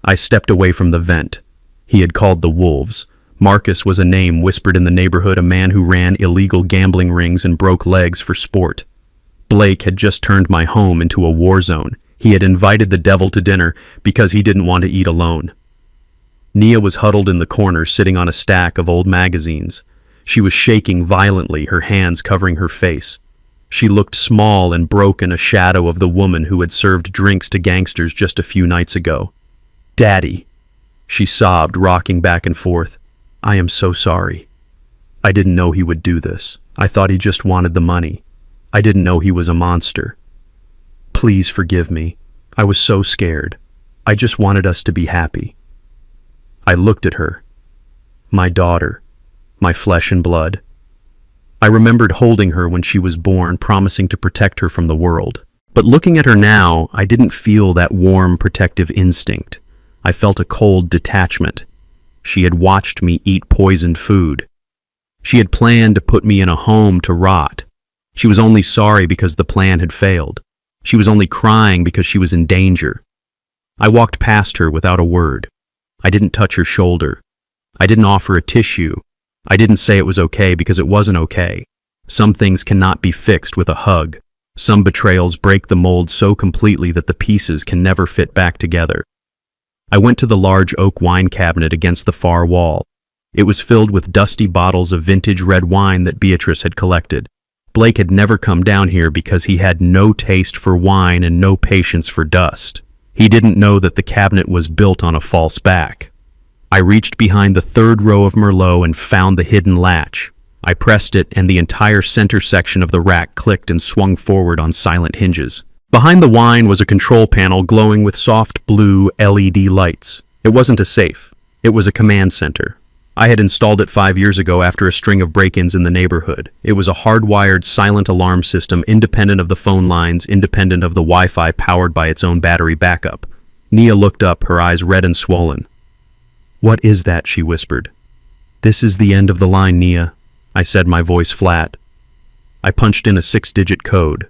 Speaker 1: I stepped away from the vent. He had called the wolves. Marcus was a name whispered in the neighborhood, a man who ran illegal gambling rings and broke legs for sport. Blake had just turned my home into a war zone. He had invited the devil to dinner because he didn't want to eat alone. Nia was huddled in the corner, sitting on a stack of old magazines. She was shaking violently, her hands covering her face. She looked small and broken, a shadow of the woman who had served drinks to gangsters just a few nights ago. "Daddy," she sobbed, rocking back and forth. "I am so sorry. I didn't know he would do this. I thought he just wanted the money. I didn't know he was a monster. Please forgive me. I was so scared. I just wanted us to be happy." I looked at her. My daughter. My flesh and blood. I remembered holding her when she was born, promising to protect her from the world. But looking at her now, I didn't feel that warm, protective instinct. I felt a cold detachment. She had watched me eat poisoned food. She had planned to put me in a home to rot. She was only sorry because the plan had failed. She was only crying because she was in danger. I walked past her without a word. I didn't touch her shoulder. I didn't offer a tissue. I didn't say it was okay because it wasn't okay. Some things cannot be fixed with a hug. Some betrayals break the mold so completely that the pieces can never fit back together. I went to the large oak wine cabinet against the far wall. It was filled with dusty bottles of vintage red wine that Beatrice had collected. Blake had never come down here because he had no taste for wine and no patience for dust. He didn't know that the cabinet was built on a false back. I reached behind the third row of Merlot and found the hidden latch. I pressed it, and the entire center section of the rack clicked and swung forward on silent hinges. Behind the wine was a control panel glowing with soft blue LED lights. It wasn't a safe. It was a command center. I had installed it 5 years ago after a string of break-ins in the neighborhood. It was a hardwired silent alarm system, independent of the phone lines, independent of the Wi-Fi, powered by its own battery backup. Nia looked up, her eyes red and swollen. "What is that?" she whispered. "This is the end of the line, Nia," I said, my voice flat. I punched in a 6-digit code.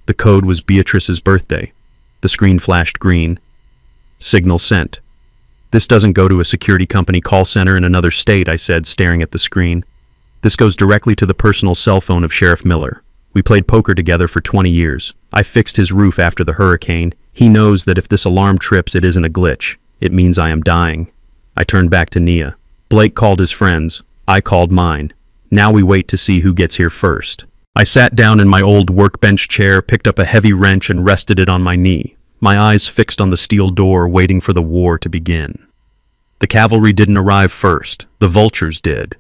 Speaker 1: The code was Beatrice's birthday. The screen flashed green. Signal sent. "This doesn't go to a security company call center in another state," I said, staring at the screen. "This goes directly to the personal cell phone of Sheriff Miller. We played poker together for 20 years. I fixed his roof after the hurricane. He knows that if this alarm trips, it isn't a glitch. It means I am dying." I turned back to Nia. "Blake called his friends. I called mine. Now we wait to see who gets here first. I sat down in my old workbench chair, picked up a heavy wrench and rested it on my knee, my eyes fixed on the steel door, waiting for the war to begin. The cavalry didn't arrive first. The vultures did.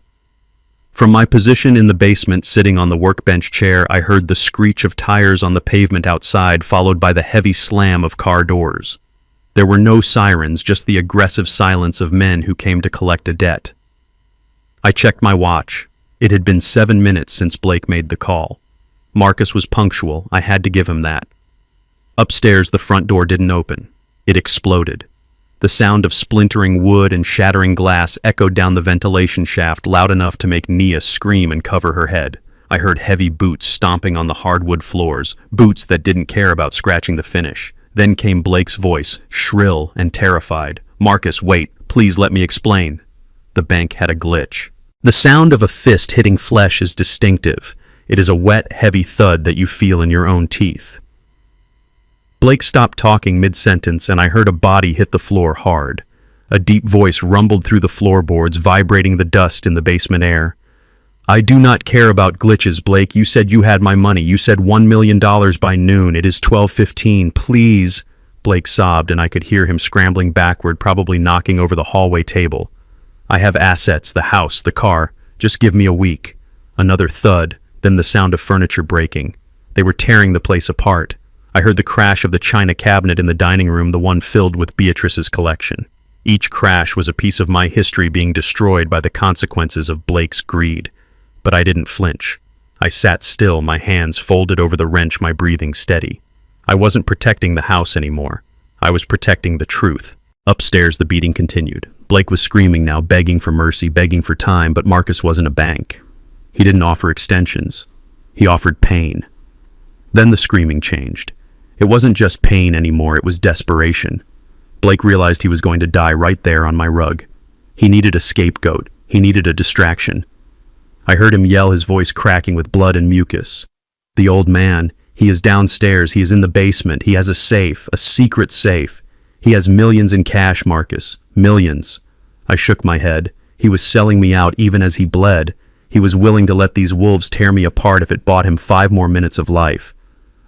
Speaker 1: From my position in the basement, sitting on the workbench chair, I heard the screech of tires on the pavement outside, followed by the heavy slam of car doors. There were no sirens, just the aggressive silence of men who came to collect a debt. I checked my watch. It had been 7 minutes since Blake made the call. Marcus was punctual. I had to give him that. Upstairs, the front door didn't open. It exploded. The sound of splintering wood and shattering glass echoed down the ventilation shaft, loud enough to make Nia scream and cover her head. I heard heavy boots stomping on the hardwood floors, boots that didn't care about scratching the finish. Then came Blake's voice, shrill and terrified. "Marcus, wait. Please let me explain." The bank had a glitch. The sound of a fist hitting flesh is distinctive. It is a wet, heavy thud that you feel in your own teeth. Blake stopped talking mid-sentence, and I heard a body hit the floor hard. A deep voice rumbled through the floorboards, vibrating the dust in the basement air. "I do not care about glitches, Blake. You said you had my money. You said $1 million by noon. It is 12:15. Please." Blake sobbed, and I could hear him scrambling backward, probably knocking over the hallway table. "I have assets, the house, the car. Just give me a week." Another thud, then the sound of furniture breaking. They were tearing the place apart. I heard the crash of the china cabinet in the dining room, the one filled with Beatrice's collection. Each crash was a piece of my history being destroyed by the consequences of Blake's greed. But I didn't flinch. I sat still, my hands folded over the wrench, my breathing steady. I wasn't protecting the house anymore. I was protecting the truth. Upstairs, the beating continued. Blake was screaming now, begging for mercy, begging for time, but Marcus wasn't a bank. He didn't offer extensions. He offered pain. Then the screaming changed. It wasn't just pain anymore, it was desperation. Blake realized he was going to die right there on my rug. He needed a scapegoat. He needed a distraction. I heard him yell, his voice cracking with blood and mucus. "The old man, he is downstairs, he is in the basement, he has a safe, a secret safe. He has millions in cash, Marcus, millions." I shook my head. He was selling me out even as he bled. He was willing to let these wolves tear me apart if it bought him 5 more minutes of life.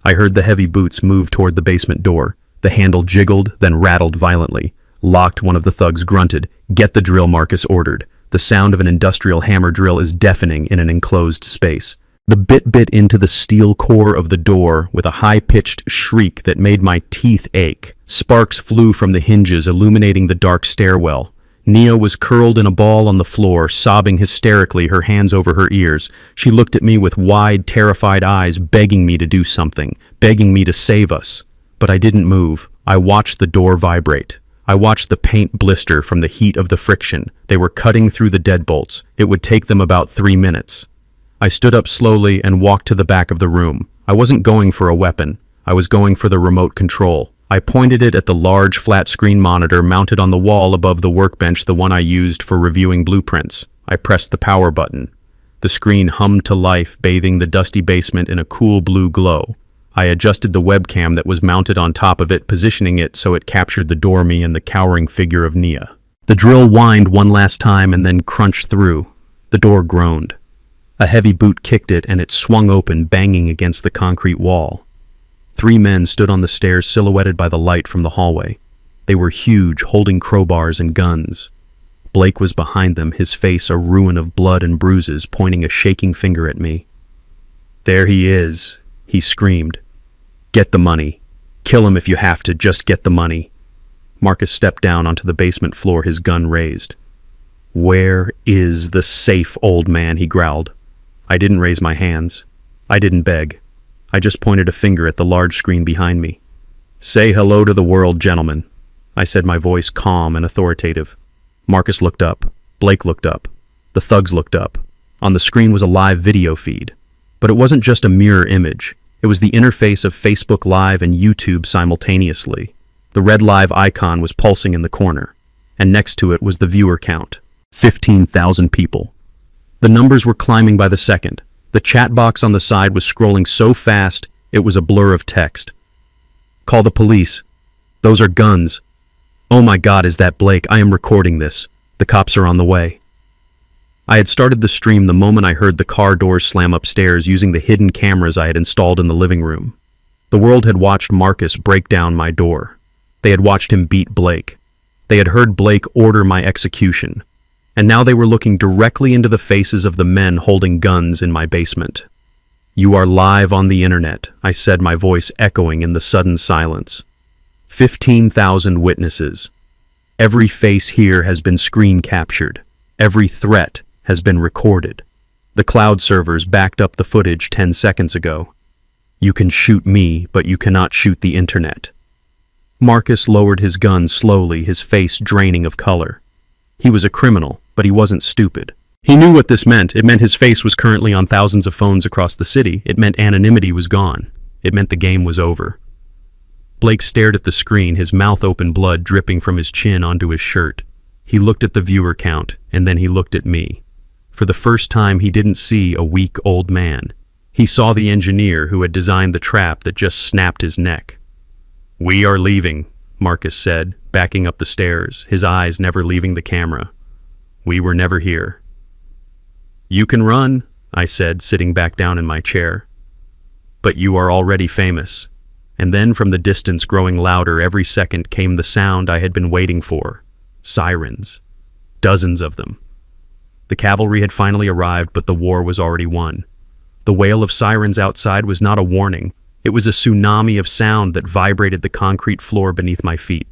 Speaker 1: I heard the heavy boots move toward the basement door. The handle jiggled, then rattled violently. Locked, one of the thugs grunted. "Get the drill," Marcus ordered. The sound of an industrial hammer drill is deafening in an enclosed space. The bit into the steel core of the door with a high-pitched shriek that made my teeth ache. Sparks flew from the hinges, illuminating the dark stairwell. Nia was curled in a ball on the floor, sobbing hysterically, her hands over her ears. She looked at me with wide, terrified eyes, begging me to do something, begging me to save us. But I didn't move. I watched the door vibrate. I watched the paint blister from the heat of the friction. They were cutting through the deadbolts. It would take them about 3 minutes. I stood up slowly and walked to the back of the room. I wasn't going for a weapon. I was going for the remote control. I pointed it at the large flat-screen monitor mounted on the wall above the workbench, the one I used for reviewing blueprints. I pressed the power button. The screen hummed to life, bathing the dusty basement in a cool blue glow. I adjusted the webcam that was mounted on top of it, positioning it so it captured the doorme and the cowering figure of Nia. The drill whined one last time and then crunched through. The door groaned. A heavy boot kicked it, and it swung open, banging against the concrete wall. 3 men stood on the stairs, silhouetted by the light from the hallway. They were huge, holding crowbars and guns. Blake was behind them, his face a ruin of blood and bruises, pointing a shaking finger at me. "There he is," he screamed. "Get the money. Kill him if you have to, just get the money." Marcus stepped down onto the basement floor, his gun raised. "Where is the safe, old man?" he growled. I didn't raise my hands. I didn't beg. I just pointed a finger at the large screen behind me. "Say hello to the world, gentlemen," I said, my voice calm and authoritative. Marcus looked up. Blake looked up. The thugs looked up. On the screen was a live video feed. But it wasn't just a mirror image. It was the interface of Facebook Live and YouTube simultaneously. The red live icon was pulsing in the corner, and next to it was the viewer count. 15,000 people. The numbers were climbing by the second. The chat box on the side was scrolling so fast, it was a blur of text. "Call the police. Those are guns. Oh my God, is that Blake? I am recording this. The cops are on the way." I had started the stream the moment I heard the car doors slam upstairs using the hidden cameras I had installed in the living room. The world had watched Marcus break down my door. They had watched him beat Blake. They had heard Blake order my execution. And now they were looking directly into the faces of the men holding guns in my basement. "You are live on the internet," I said, my voice echoing in the sudden silence. 15,000 witnesses. Every face here has been screen captured. Every threat has been recorded. The cloud servers backed up the footage 10 seconds ago. You can shoot me, but you cannot shoot the internet. Marcus lowered his gun slowly, his face draining of color. He was a criminal, but he wasn't stupid. He knew what this meant. It meant his face was currently on thousands of phones across the city. It meant anonymity was gone. It meant the game was over. Blake stared at the screen, his mouth open, blood dripping from his chin onto his shirt. He looked at the viewer count, and then he looked at me. For the first time, he didn't see a weak old man. He saw the engineer who had designed the trap that just snapped his neck. "We are leaving," Marcus said, backing up the stairs, his eyes never leaving the camera. "We were never here." "You can run," I said, sitting back down in my chair. "But you are already famous." And then from the distance, growing louder every second, came the sound I had been waiting for. Sirens. Dozens of them. The cavalry had finally arrived, but the war was already won. The wail of sirens outside was not a warning. It was a tsunami of sound that vibrated the concrete floor beneath my feet.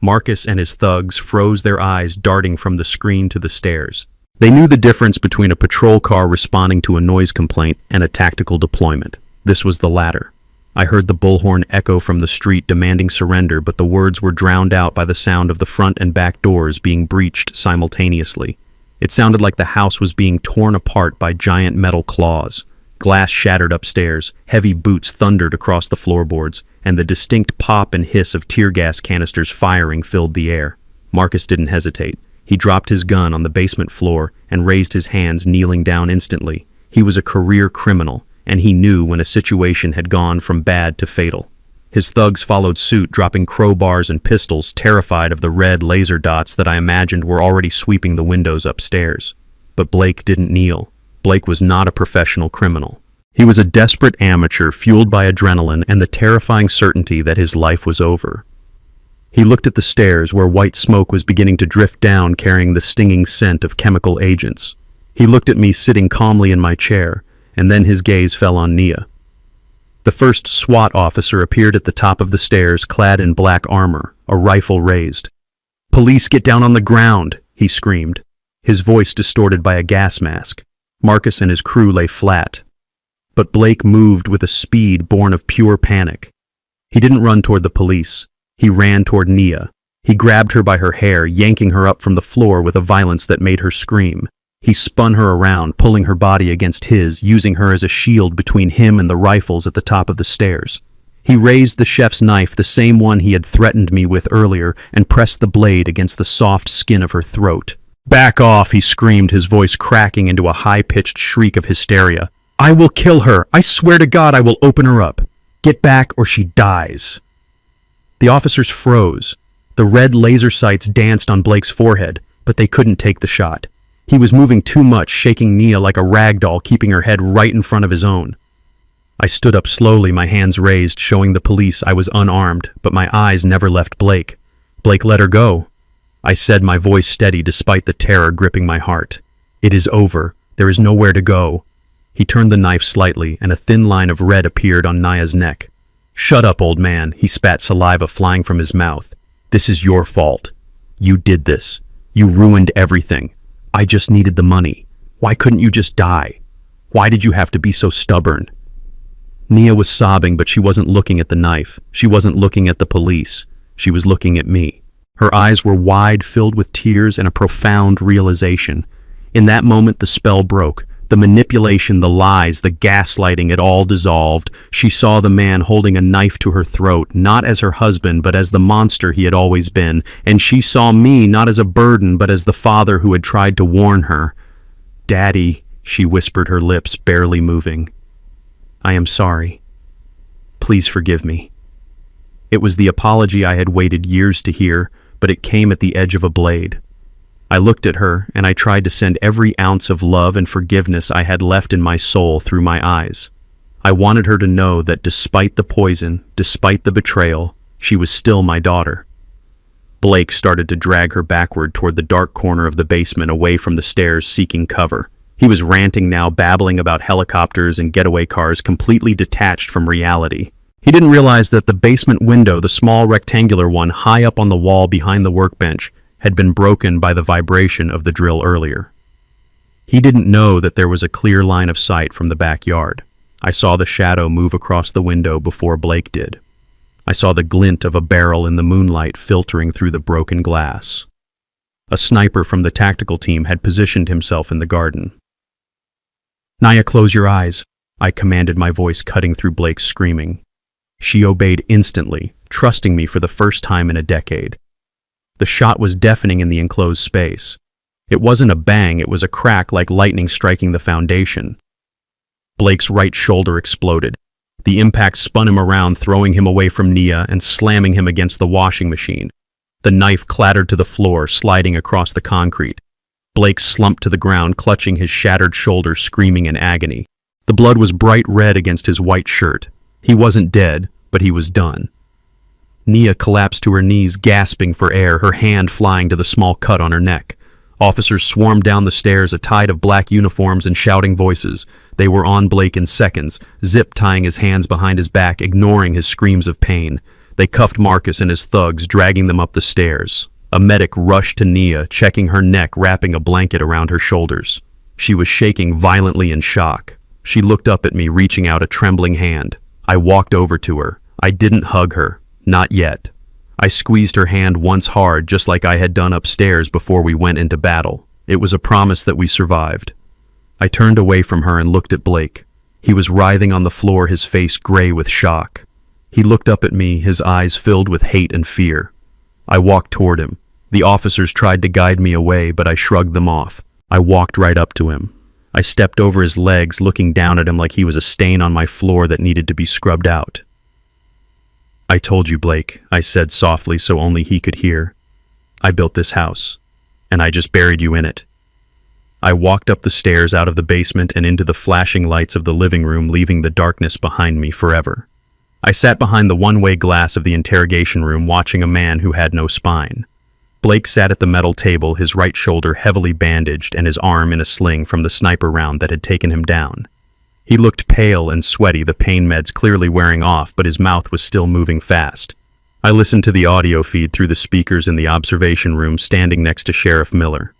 Speaker 1: Marcus and his thugs froze, their eyes darting from the screen to the stairs. They knew the difference between a patrol car responding to a noise complaint and a tactical deployment. This was the latter. I heard the bullhorn echo from the street demanding surrender, but the words were drowned out by the sound of the front and back doors being breached simultaneously. It sounded like the house was being torn apart by giant metal claws. Glass shattered upstairs, heavy boots thundered across the floorboards, and the distinct pop and hiss of tear gas canisters firing filled the air. Marcus didn't hesitate. He dropped his gun on the basement floor and raised his hands, kneeling down instantly. He was a career criminal, and he knew when a situation had gone from bad to fatal. His thugs followed suit, dropping crowbars and pistols, terrified of the red laser dots that I imagined were already sweeping the windows upstairs. But Blake didn't kneel. Blake was not a professional criminal. He was a desperate amateur fueled by adrenaline and the terrifying certainty that his life was over. He looked at the stairs where white smoke was beginning to drift down, carrying the stinging scent of chemical agents. He looked at me sitting calmly in my chair, and then his gaze fell on Nia. The first SWAT officer appeared at the top of the stairs, clad in black armor, a rifle raised. "Police, get down on the ground!" he screamed, his voice distorted by a gas mask. Marcus and his crew lay flat. But Blake moved with a speed born of pure panic. He didn't run toward the police. He ran toward Nia. He grabbed her by her hair, yanking her up from the floor with a violence that made her scream. He spun her around, pulling her body against his, using her as a shield between him and the rifles at the top of the stairs. He raised the chef's knife, the same one he had threatened me with earlier, and pressed the blade against the soft skin of her throat. "Back off," he screamed, his voice cracking into a high-pitched shriek of hysteria. "I will kill her. I swear to God I will open her up. Get back or she dies." The officers froze. The red laser sights danced on Blake's forehead, but they couldn't take the shot. He was moving too much, shaking Nia like a rag doll, keeping her head right in front of his own. I stood up slowly, my hands raised, showing the police I was unarmed, but my eyes never left Blake. "Blake, let her go," I said, my voice steady despite the terror gripping my heart. "It is over. There is nowhere to go." He turned the knife slightly, and a thin line of red appeared on Nia's neck. "Shut up, old man," he spat, saliva flying from his mouth. "This is your fault. You did this. You ruined everything. I just needed the money. Why couldn't you just die? Why did you have to be so stubborn?" Nia was sobbing, but she wasn't looking at the knife. She wasn't looking at the police. She was looking at me. Her eyes were wide, filled with tears and a profound realization. In that moment, the spell broke. The manipulation, the lies, the gaslighting, it all dissolved. She saw the man holding a knife to her throat, not as her husband, but as the monster he had always been. And she saw me not as a burden, but as the father who had tried to warn her. "Daddy," she whispered, her lips barely moving. "I am sorry. Please forgive me." It was the apology I had waited years to hear, but it came at the edge of a blade. I looked at her, and I tried to send every ounce of love and forgiveness I had left in my soul through my eyes. I wanted her to know that despite the poison, despite the betrayal, she was still my daughter. Blake started to drag her backward toward the dark corner of the basement, away from the stairs, seeking cover. He was ranting now, babbling about helicopters and getaway cars, completely detached from reality. He didn't realize that the basement window, the small rectangular one high up on the wall behind the workbench, had been broken by the vibration of the drill earlier. He didn't know that there was a clear line of sight from the backyard. I saw the shadow move across the window before Blake did. I saw the glint of a barrel in the moonlight filtering through the broken glass. A sniper from the tactical team had positioned himself in the garden. "Naya, close your eyes," I commanded, my voice cutting through Blake's screaming. She obeyed instantly, trusting me for the first time in a decade. The shot was deafening in the enclosed space. It wasn't a bang, it was a crack like lightning striking the foundation. Blake's right shoulder exploded. The impact spun him around, throwing him away from Nia and slamming him against the washing machine. The knife clattered to the floor, sliding across the concrete. Blake slumped to the ground, clutching his shattered shoulder, screaming in agony. The blood was bright red against his white shirt. He wasn't dead, but he was done. Nia collapsed to her knees, gasping for air, her hand flying to the small cut on her neck. Officers swarmed down the stairs, a tide of black uniforms and shouting voices. They were on Blake in seconds, Zip tying his hands behind his back, ignoring his screams of pain. They cuffed Marcus and his thugs, dragging them up the stairs. A medic rushed to Nia, checking her neck, wrapping a blanket around her shoulders. She was shaking violently in shock. She looked up at me, reaching out a trembling hand. I walked over to her. I didn't hug her. Not yet. I squeezed her hand once hard, just like I had done upstairs before we went into battle. It was a promise that we survived. I turned away from her and looked at Blake. He was writhing on the floor, his face gray with shock. He looked up at me, his eyes filled with hate and fear. I walked toward him. The officers tried to guide me away, but I shrugged them off. I walked right up to him. I stepped over his legs, looking down at him like he was a stain on my floor that needed to be scrubbed out. "I told you, Blake," I said softly so only he could hear. "I built this house, and I just buried you in it." I walked up the stairs, out of the basement and into the flashing lights of the living room, leaving the darkness behind me forever. I sat behind the one-way glass of the interrogation room, watching a man who had no spine. Blake sat at the metal table, his right shoulder heavily bandaged and his arm in a sling from the sniper round that had taken him down. He looked pale and sweaty, the pain meds clearly wearing off, but his mouth was still moving fast. I listened to the audio feed through the speakers in the observation room, standing next to Sheriff Miller.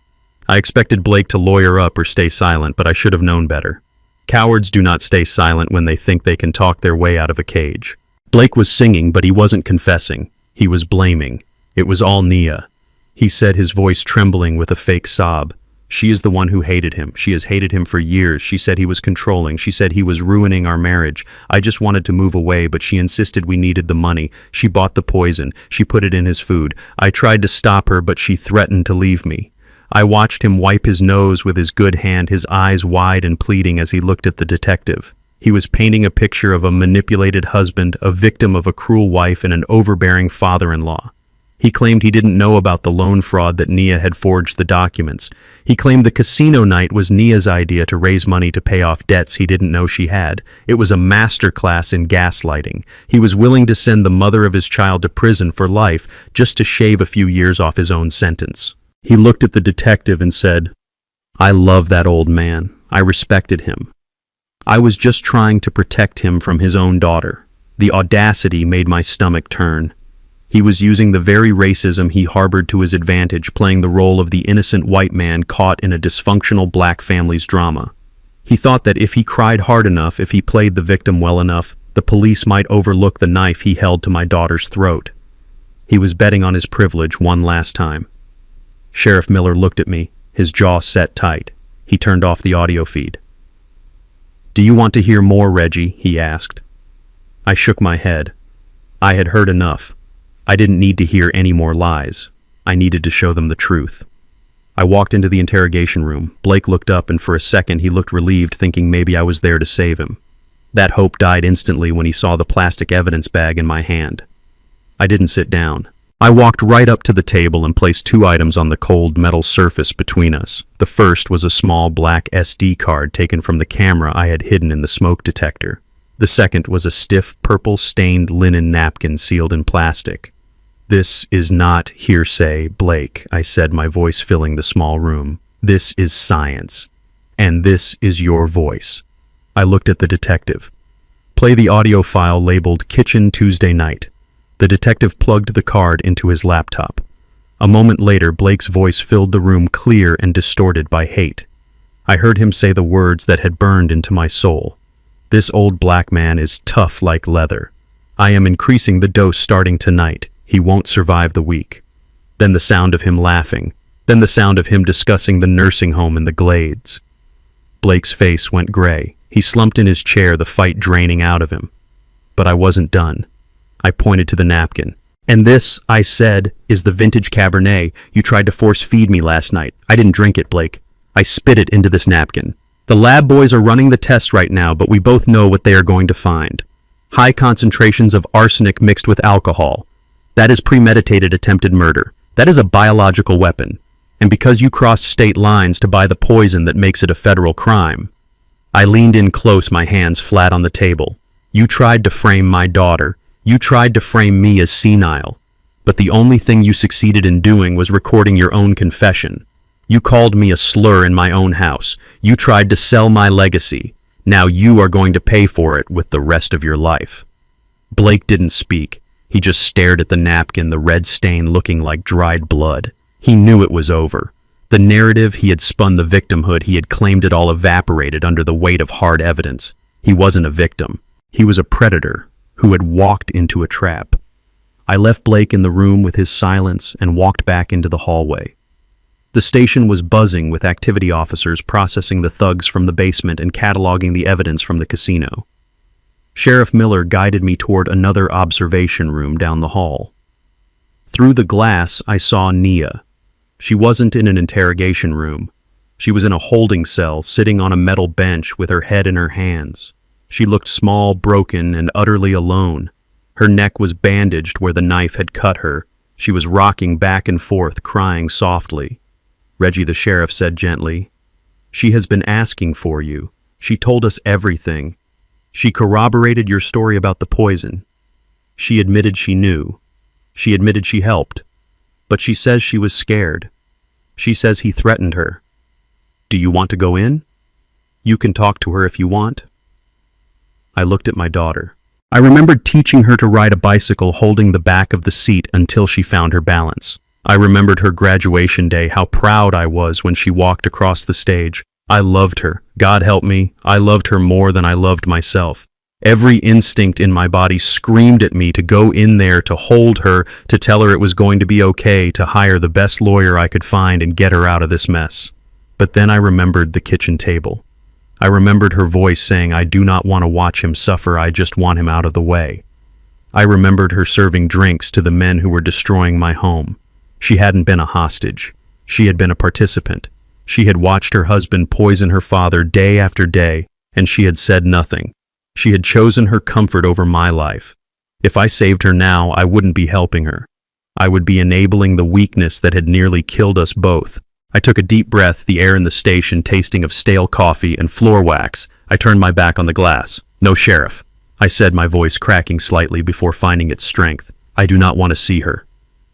Speaker 1: I expected Blake to lawyer up or stay silent, but I should have known better. Cowards do not stay silent when they think they can talk their way out of a cage. Blake was singing, but he wasn't confessing. He was blaming. It was all Nia. He said, his voice trembling with a fake sob. "She is the one who hated him. She has hated him for years. She said he was controlling. She said he was ruining our marriage. I just wanted to move away, but she insisted we needed the money. She bought the poison. She put it in his food. I tried to stop her, but she threatened to leave me." I watched him wipe his nose with his good hand, his eyes wide and pleading as he looked at the detective. He was painting a picture of a manipulated husband, a victim of a cruel wife, and an overbearing father-in-law. He claimed he didn't know about the loan fraud, that Nia had forged the documents. He claimed the casino night was Nia's idea to raise money to pay off debts he didn't know she had. It was a masterclass in gaslighting. He was willing to send the mother of his child to prison for life just to shave a few years off his own sentence. He looked at the detective and said, "I love that old man. I respected him. I was just trying to protect him from his own daughter." The audacity made my stomach turn. He was using the very racism he harbored to his advantage, playing the role of the innocent white man caught in a dysfunctional black family's drama. He thought that if he cried hard enough, if he played the victim well enough, the police might overlook the knife he held to my daughter's throat. He was betting on his privilege one last time. Sheriff Miller looked at me, his jaw set tight. He turned off the audio feed. "Do you want to hear more, Reggie?" he asked. I shook my head. I had heard enough. I didn't need to hear any more lies. I needed to show them the truth. I walked into the interrogation room. Blake looked up, and for a second he looked relieved, thinking maybe I was there to save him. That hope died instantly when he saw the plastic evidence bag in my hand. I didn't sit down. I walked right up to the table and placed two items on the cold metal surface between us. The first was a small black SD card taken from the camera I had hidden in the smoke detector. The second was a stiff, purple-stained linen napkin sealed in plastic. "This is not hearsay, Blake," I said, my voice filling the small room. "This is science. And this is your voice." I looked at the detective. "Play the audio file labeled Kitchen Tuesday Night." The detective plugged the card into his laptop. A moment later, Blake's voice filled the room, clear and distorted by hate. I heard him say the words that had burned into my soul. "This old black man is tough like leather. I am increasing the dose starting tonight. He won't survive the week." Then the sound of him laughing. Then the sound of him discussing the nursing home in the Glades. Blake's face went gray. He slumped in his chair, the fight draining out of him. But I wasn't done. I pointed to the napkin. "And this," I said, "is the vintage Cabernet you tried to force feed me last night. I didn't drink it, Blake. I spit it into this napkin. The lab boys are running the tests right now, but we both know what they are going to find. High concentrations of arsenic mixed with alcohol. That is premeditated attempted murder. That is a biological weapon. And because you crossed state lines to buy the poison that makes it a federal crime." I leaned in close, my hands flat on the table. "You tried to frame my daughter. You tried to frame me as senile. But the only thing you succeeded in doing was recording your own confession. You called me a slur in my own house. You tried to sell my legacy. Now you are going to pay for it with the rest of your life." Blake didn't speak. He just stared at the napkin, the red stain looking like dried blood. He knew it was over. The narrative he had spun, the victimhood he had claimed, it all evaporated under the weight of hard evidence. He wasn't a victim. He was a predator who had walked into a trap. I left Blake in the room with his silence and walked back into the hallway. The station was buzzing with activity officers processing the thugs from the basement and cataloging the evidence from the casino. Sheriff Miller guided me toward another observation room down the hall. Through the glass, I saw Nia. She wasn't in an interrogation room. She was in a holding cell, sitting on a metal bench with her head in her hands. She looked small, broken, and utterly alone. Her neck was bandaged where the knife had cut her. She was rocking back and forth, crying softly. Reggie, the sheriff, said gently, "She has been asking for you. She told us everything. She corroborated your story about the poison. She admitted she knew. She admitted she helped. But she says she was scared. She says he threatened her. Do you want to go in? You can talk to her if you want." I looked at my daughter. I remembered teaching her to ride a bicycle, holding the back of the seat until she found her balance. I remembered her graduation day, how proud I was when she walked across the stage. I loved her. God help me, I loved her more than I loved myself. Every instinct in my body screamed at me to go in there, to hold her, to tell her it was going to be okay, to hire the best lawyer I could find and get her out of this mess. But then I remembered the kitchen table. I remembered her voice saying, "I do not want to watch him suffer, I just want him out of the way." I remembered her serving drinks to the men who were destroying my home. She hadn't been a hostage. She had been a participant. She had watched her husband poison her father day after day, and she had said nothing. She had chosen her comfort over my life. If I saved her now, I wouldn't be helping her. I would be enabling the weakness that had nearly killed us both. I took a deep breath, the air in the station tasting of stale coffee and floor wax. I turned my back on the glass. "No, Sheriff," I said, my voice cracking slightly before finding its strength. "I do not want to see her."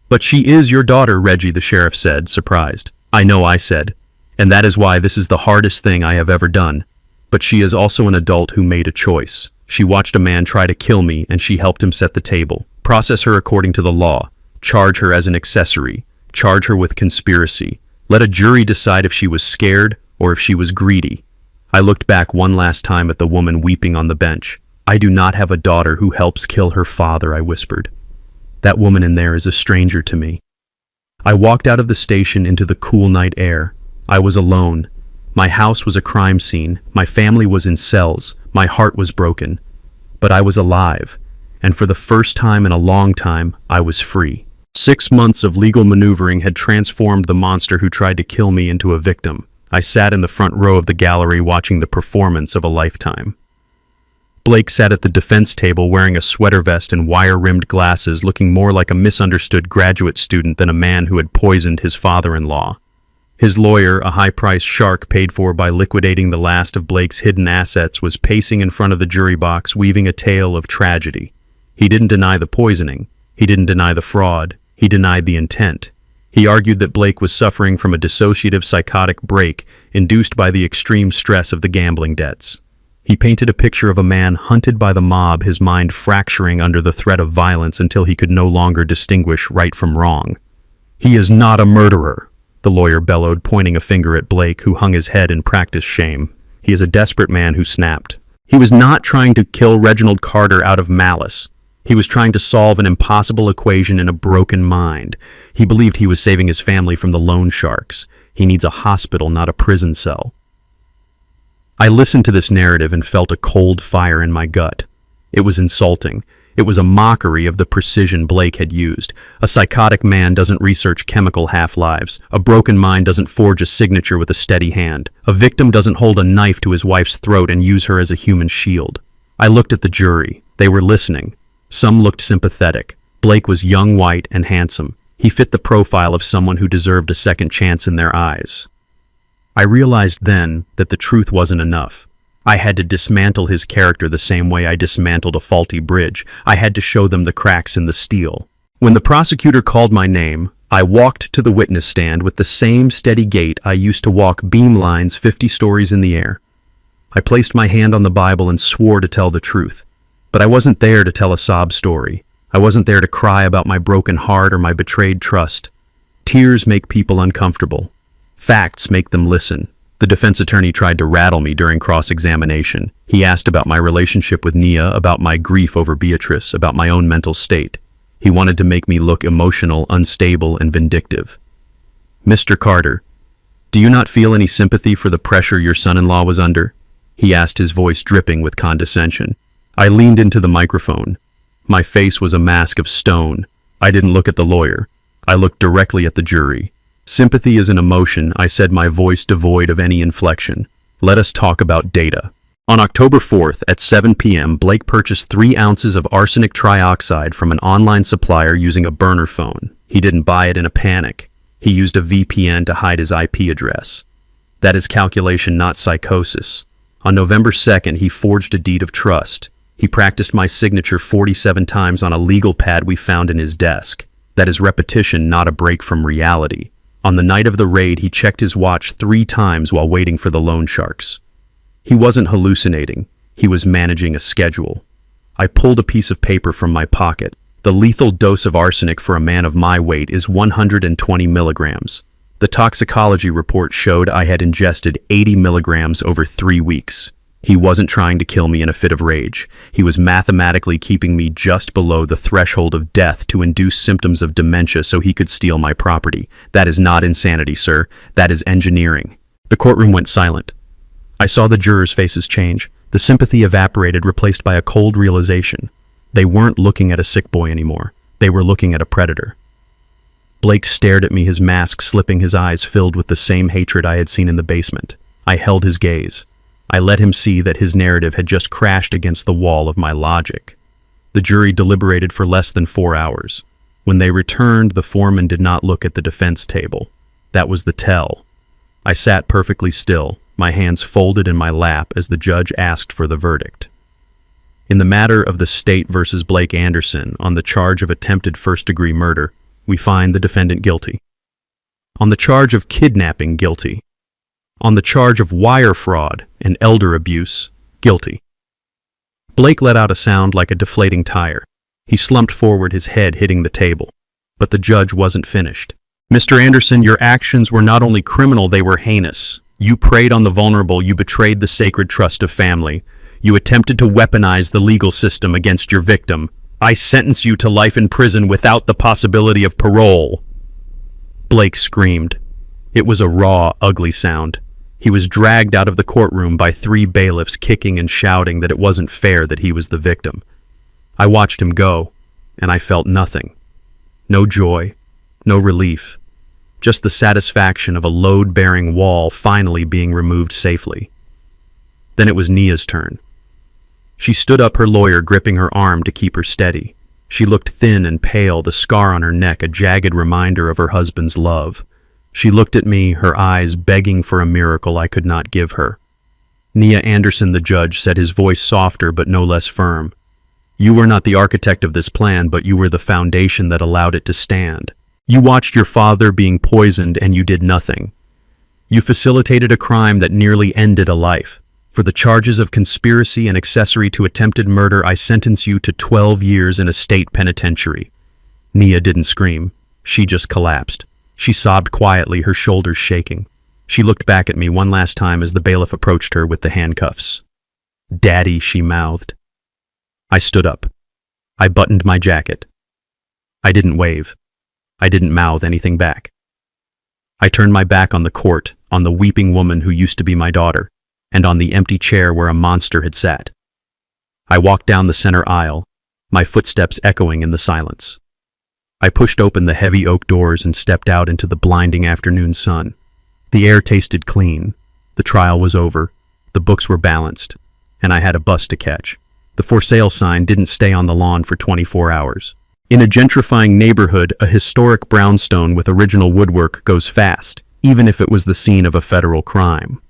Speaker 1: "But she is your daughter, Reggie," the sheriff said, surprised. "I know," I said, "and that is why this is the hardest thing I have ever done. But she is also an adult who made a choice. She watched a man try to kill me, and she helped him set the table. Process her according to the law. Charge her as an accessory. Charge her with conspiracy. Let a jury decide if she was scared or if she was greedy." I looked back one last time at the woman weeping on the bench. "I do not have a daughter who helps kill her father," I whispered. "That woman in there is a stranger to me." I walked out of the station into the cool night air. I was alone. My house was a crime scene. My family was in cells. My heart was broken. But I was alive, and for the first time in a long time, I was free. 6 months of legal maneuvering had transformed the monster who tried to kill me into a victim. I sat in the front row of the gallery watching the performance of a lifetime. Blake sat at the defense table wearing a sweater vest and wire-rimmed glasses, looking more like a misunderstood graduate student than a man who had poisoned his father-in-law. His lawyer, a high-priced shark paid for by liquidating the last of Blake's hidden assets, was pacing in front of the jury box, weaving a tale of tragedy. He didn't deny the poisoning. He didn't deny the fraud. He denied the intent. He argued that Blake was suffering from a dissociative psychotic break induced by the extreme stress of the gambling debts. He painted a picture of a man hunted by the mob, his mind fracturing under the threat of violence until he could no longer distinguish right from wrong. "He is not a murderer," the lawyer bellowed, pointing a finger at Blake, who hung his head in practiced shame. "He is a desperate man who snapped. He was not trying to kill Reginald Carter out of malice. He was trying to solve an impossible equation in a broken mind. He believed he was saving his family from the loan sharks. He needs a hospital, not a prison cell." I listened to this narrative and felt a cold fire in my gut. It was insulting. It was a mockery of the precision Blake had used. A psychotic man doesn't research chemical half-lives. A broken mind doesn't forge a signature with a steady hand. A victim doesn't hold a knife to his wife's throat and use her as a human shield. I looked at the jury. They were listening. Some looked sympathetic. Blake was young, white, and handsome. He fit the profile of someone who deserved a second chance in their eyes. I realized then that the truth wasn't enough. I had to dismantle his character the same way I dismantled a faulty bridge. I had to show them the cracks in the steel. When the prosecutor called my name, I walked to the witness stand with the same steady gait I used to walk beam lines 50 stories in the air. I placed my hand on the Bible and swore to tell the truth. But I wasn't there to tell a sob story. I wasn't there to cry about my broken heart or my betrayed trust. Tears make people uncomfortable. Facts make them listen. The defense attorney tried to rattle me during cross-examination. He asked about my relationship with Nia, about my grief over Beatrice, about my own mental state. He wanted to make me look emotional, unstable, and vindictive. "Mr. Carter, do you not feel any sympathy for the pressure your son-in-law was under?" he asked, his voice dripping with condescension. I leaned into the microphone. My face was a mask of stone. I didn't look at the lawyer. I looked directly at the jury. "Sympathy is an emotion," I said, my voice devoid of any inflection. "Let us talk about data." On October 4th at 7 p.m., Blake purchased 3 ounces of arsenic trioxide from an online supplier using a burner phone. He didn't buy it in a panic. He used a VPN to hide his IP address. That is calculation, not psychosis. On November 2nd, he forged a deed of trust. He practiced my signature 47 times on a legal pad we found in his desk. That is repetition, not a break from reality. On the night of the raid, he checked his watch 3 times while waiting for the loan sharks. He wasn't hallucinating. He was managing a schedule. I pulled a piece of paper from my pocket. The lethal dose of arsenic for a man of my weight is 120 milligrams. The toxicology report showed I had ingested 80 milligrams over 3 weeks. He wasn't trying to kill me in a fit of rage. He was mathematically keeping me just below the threshold of death to induce symptoms of dementia so he could steal my property. That is not insanity, sir. That is engineering. The courtroom went silent. I saw the jurors' faces change. The sympathy evaporated, replaced by a cold realization. They weren't looking at a sick boy anymore. They were looking at a predator. Blake stared at me, his mask slipping, his eyes filled with the same hatred I had seen in the basement. I held his gaze. I let him see that his narrative had just crashed against the wall of my logic. The jury deliberated for less than 4 hours. When they returned, the foreman did not look at the defense table. That was the tell. I sat perfectly still, my hands folded in my lap as the judge asked for the verdict. In the matter of the State versus Blake Anderson on the charge of attempted first-degree murder, we find the defendant guilty. On the charge of kidnapping, guilty. On the charge of wire fraud and elder abuse, guilty. Blake let out a sound like a deflating tire. He slumped forward, his head hitting the table. But the judge wasn't finished. "Mr. Anderson, your actions were not only criminal, they were heinous. You preyed on the vulnerable, you betrayed the sacred trust of family. You attempted to weaponize the legal system against your victim. I sentence you to life in prison without the possibility of parole." Blake screamed. It was a raw, ugly sound. He was dragged out of the courtroom by 3 bailiffs, kicking and shouting that it wasn't fair that he was the victim. I watched him go, and I felt nothing. No joy, no relief, just the satisfaction of a load-bearing wall finally being removed safely. Then it was Nia's turn. She stood up, her lawyer gripping her arm to keep her steady. She looked thin and pale, the scar on her neck a jagged reminder of her husband's love. She looked at me, her eyes begging for a miracle I could not give her. Nia Anderson, the judge, said, his voice softer but no less firm. You were not the architect of this plan, but you were the foundation that allowed it to stand. You watched your father being poisoned and you did nothing. You facilitated a crime that nearly ended a life. For the charges of conspiracy and accessory to attempted murder, I sentence you to 12 years in a state penitentiary. Nia didn't scream. She just collapsed. She sobbed quietly, her shoulders shaking. She looked back at me one last time as the bailiff approached her with the handcuffs. "Daddy," she mouthed. I stood up. I buttoned my jacket. I didn't wave. I didn't mouth anything back. I turned my back on the court, on the weeping woman who used to be my daughter, and on the empty chair where a monster had sat. I walked down the center aisle, my footsteps echoing in the silence. I pushed open the heavy oak doors and stepped out into the blinding afternoon sun. The air tasted clean. The trial was over. The books were balanced, and I had a bus to catch. The for sale sign didn't stay on the lawn for 24 hours. In a gentrifying neighborhood, a historic brownstone with original woodwork goes fast, even if it was the scene of a federal crime.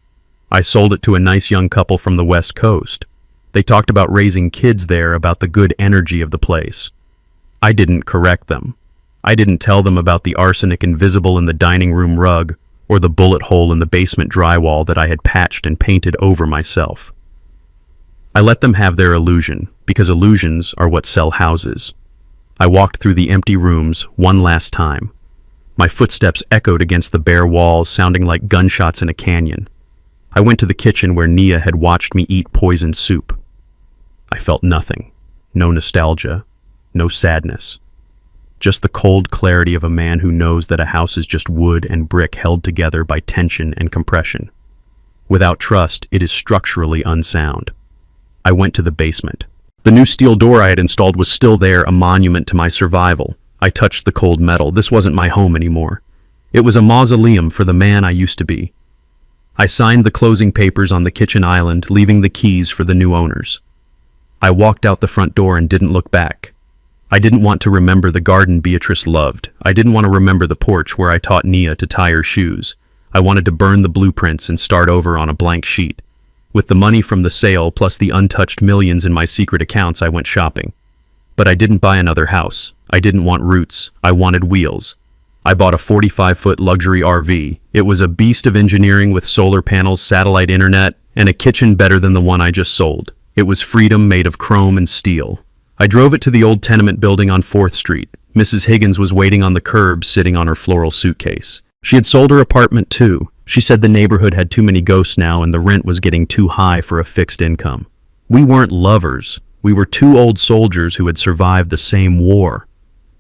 Speaker 1: I sold it to a nice young couple from the West Coast. They talked about raising kids there, about the good energy of the place. I didn't correct them. I didn't tell them about the arsenic invisible in the dining room rug or the bullet hole in the basement drywall that I had patched and painted over myself. I let them have their illusion, because illusions are what sell houses. I walked through the empty rooms one last time. My footsteps echoed against the bare walls, sounding like gunshots in a canyon. I went to the kitchen where Nia had watched me eat poisoned soup. I felt nothing. No nostalgia. No sadness. Just the cold clarity of a man who knows that a house is just wood and brick held together by tension and compression. Without trust, it is structurally unsound. I went to the basement. The new steel door I had installed was still there, a monument to my survival. I touched the cold metal. This wasn't my home anymore. It was a mausoleum for the man I used to be. I signed the closing papers on the kitchen island, leaving the keys for the new owners. I walked out the front door and didn't look back. I didn't want to remember the garden Beatrice loved. I didn't want to remember the porch where I taught Nia to tie her shoes. I wanted to burn the blueprints and start over on a blank sheet. With the money from the sale plus the untouched millions in my secret accounts, I went shopping. But I didn't buy another house. I didn't want roots. I wanted wheels. I bought a 45-foot luxury RV. It was a beast of engineering with solar panels, satellite internet, and a kitchen better than the one I just sold. It was freedom made of chrome and steel. I drove it to the old tenement building on 4th Street. Mrs. Higgins was waiting on the curb, sitting on her floral suitcase. She had sold her apartment too. She said the neighborhood had too many ghosts now and the rent was getting too high for a fixed income. We weren't lovers. We were two old soldiers who had survived the same war.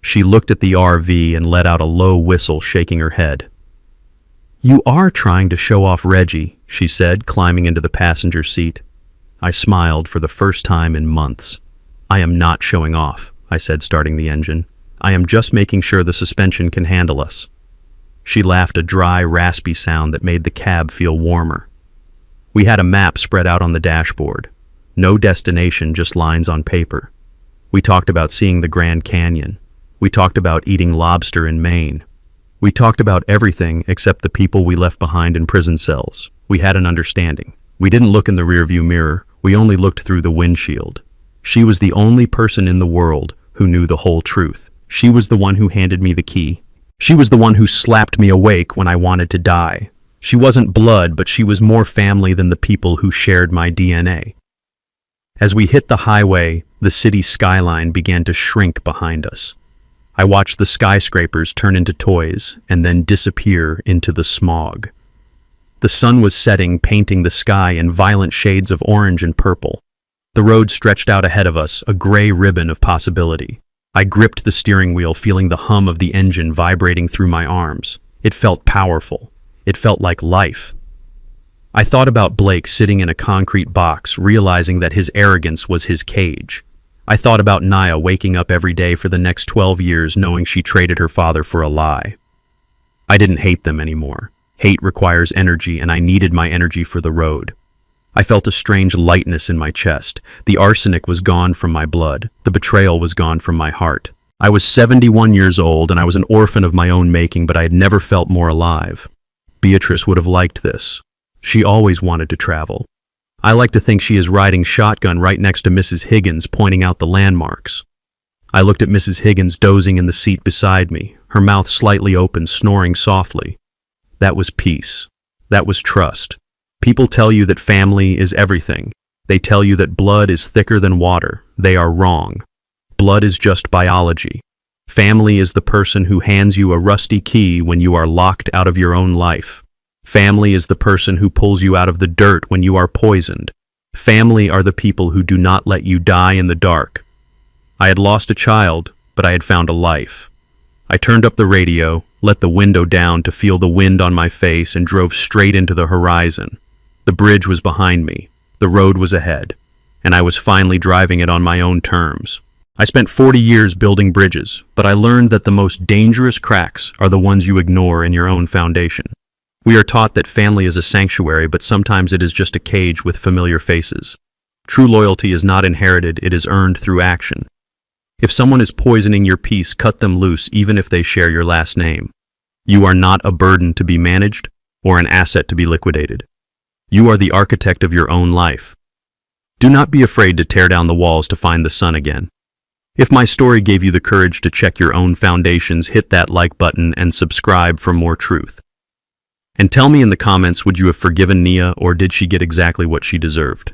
Speaker 1: She looked at the RV and let out a low whistle, shaking her head. "You are trying to show off Reggie," she said, climbing into the passenger seat. I smiled for the first time in months. "I am not showing off," I said, starting the engine. "I am just making sure the suspension can handle us." She laughed, a dry, raspy sound that made the cab feel warmer. We had a map spread out on the dashboard. No destination, just lines on paper. We talked about seeing the Grand Canyon. We talked about eating lobster in Maine. We talked about everything except the people we left behind in prison cells. We had an understanding. We didn't look in the rearview mirror. We only looked through the windshield. She was the only person in the world who knew the whole truth. She was the one who handed me the key. She was the one who slapped me awake when I wanted to die. She wasn't blood, but she was more family than the people who shared my DNA. As we hit the highway, the city skyline began to shrink behind us. I watched the skyscrapers turn into toys and then disappear into the smog. The sun was setting, painting the sky in violent shades of orange and purple. The road stretched out ahead of us, a gray ribbon of possibility. I gripped the steering wheel, feeling the hum of the engine vibrating through my arms. It felt powerful. It felt like life. I thought about Blake sitting in a concrete box, realizing that his arrogance was his cage. I thought about Nia waking up every day for the next 12 years knowing she traded her father for a lie. I didn't hate them anymore. Hate requires energy, and I needed my energy for the road. I felt a strange lightness in my chest. The arsenic was gone from my blood. The betrayal was gone from my heart. I was 71 years old and I was an orphan of my own making, but I had never felt more alive. Beatrice would have liked this. She always wanted to travel. I like to think she is riding shotgun right next to Mrs. Higgins, pointing out the landmarks. I looked at Mrs. Higgins dozing in the seat beside me, her mouth slightly open, snoring softly. That was peace. That was trust. People tell you that family is everything. They tell you that blood is thicker than water. They are wrong. Blood is just biology. Family is the person who hands you a rusty key when you are locked out of your own life. Family is the person who pulls you out of the dirt when you are poisoned. Family are the people who do not let you die in the dark. I had lost a child, but I had found a life. I turned up the radio, let the window down to feel the wind on my face, and drove straight into the horizon. The bridge was behind me, the road was ahead, and I was finally driving it on my own terms. I spent 40 years building bridges, but I learned that the most dangerous cracks are the ones you ignore in your own foundation. We are taught that family is a sanctuary, but sometimes it is just a cage with familiar faces. True loyalty is not inherited, it is earned through action. If someone is poisoning your peace, cut them loose even if they share your last name. You are not a burden to be managed or an asset to be liquidated. You are the architect of your own life. Do not be afraid to tear down the walls to find the sun again. If my story gave you the courage to check your own foundations, hit that like button and subscribe for more truth. And tell me in the comments, would you have forgiven Nia, or did she get exactly what she deserved?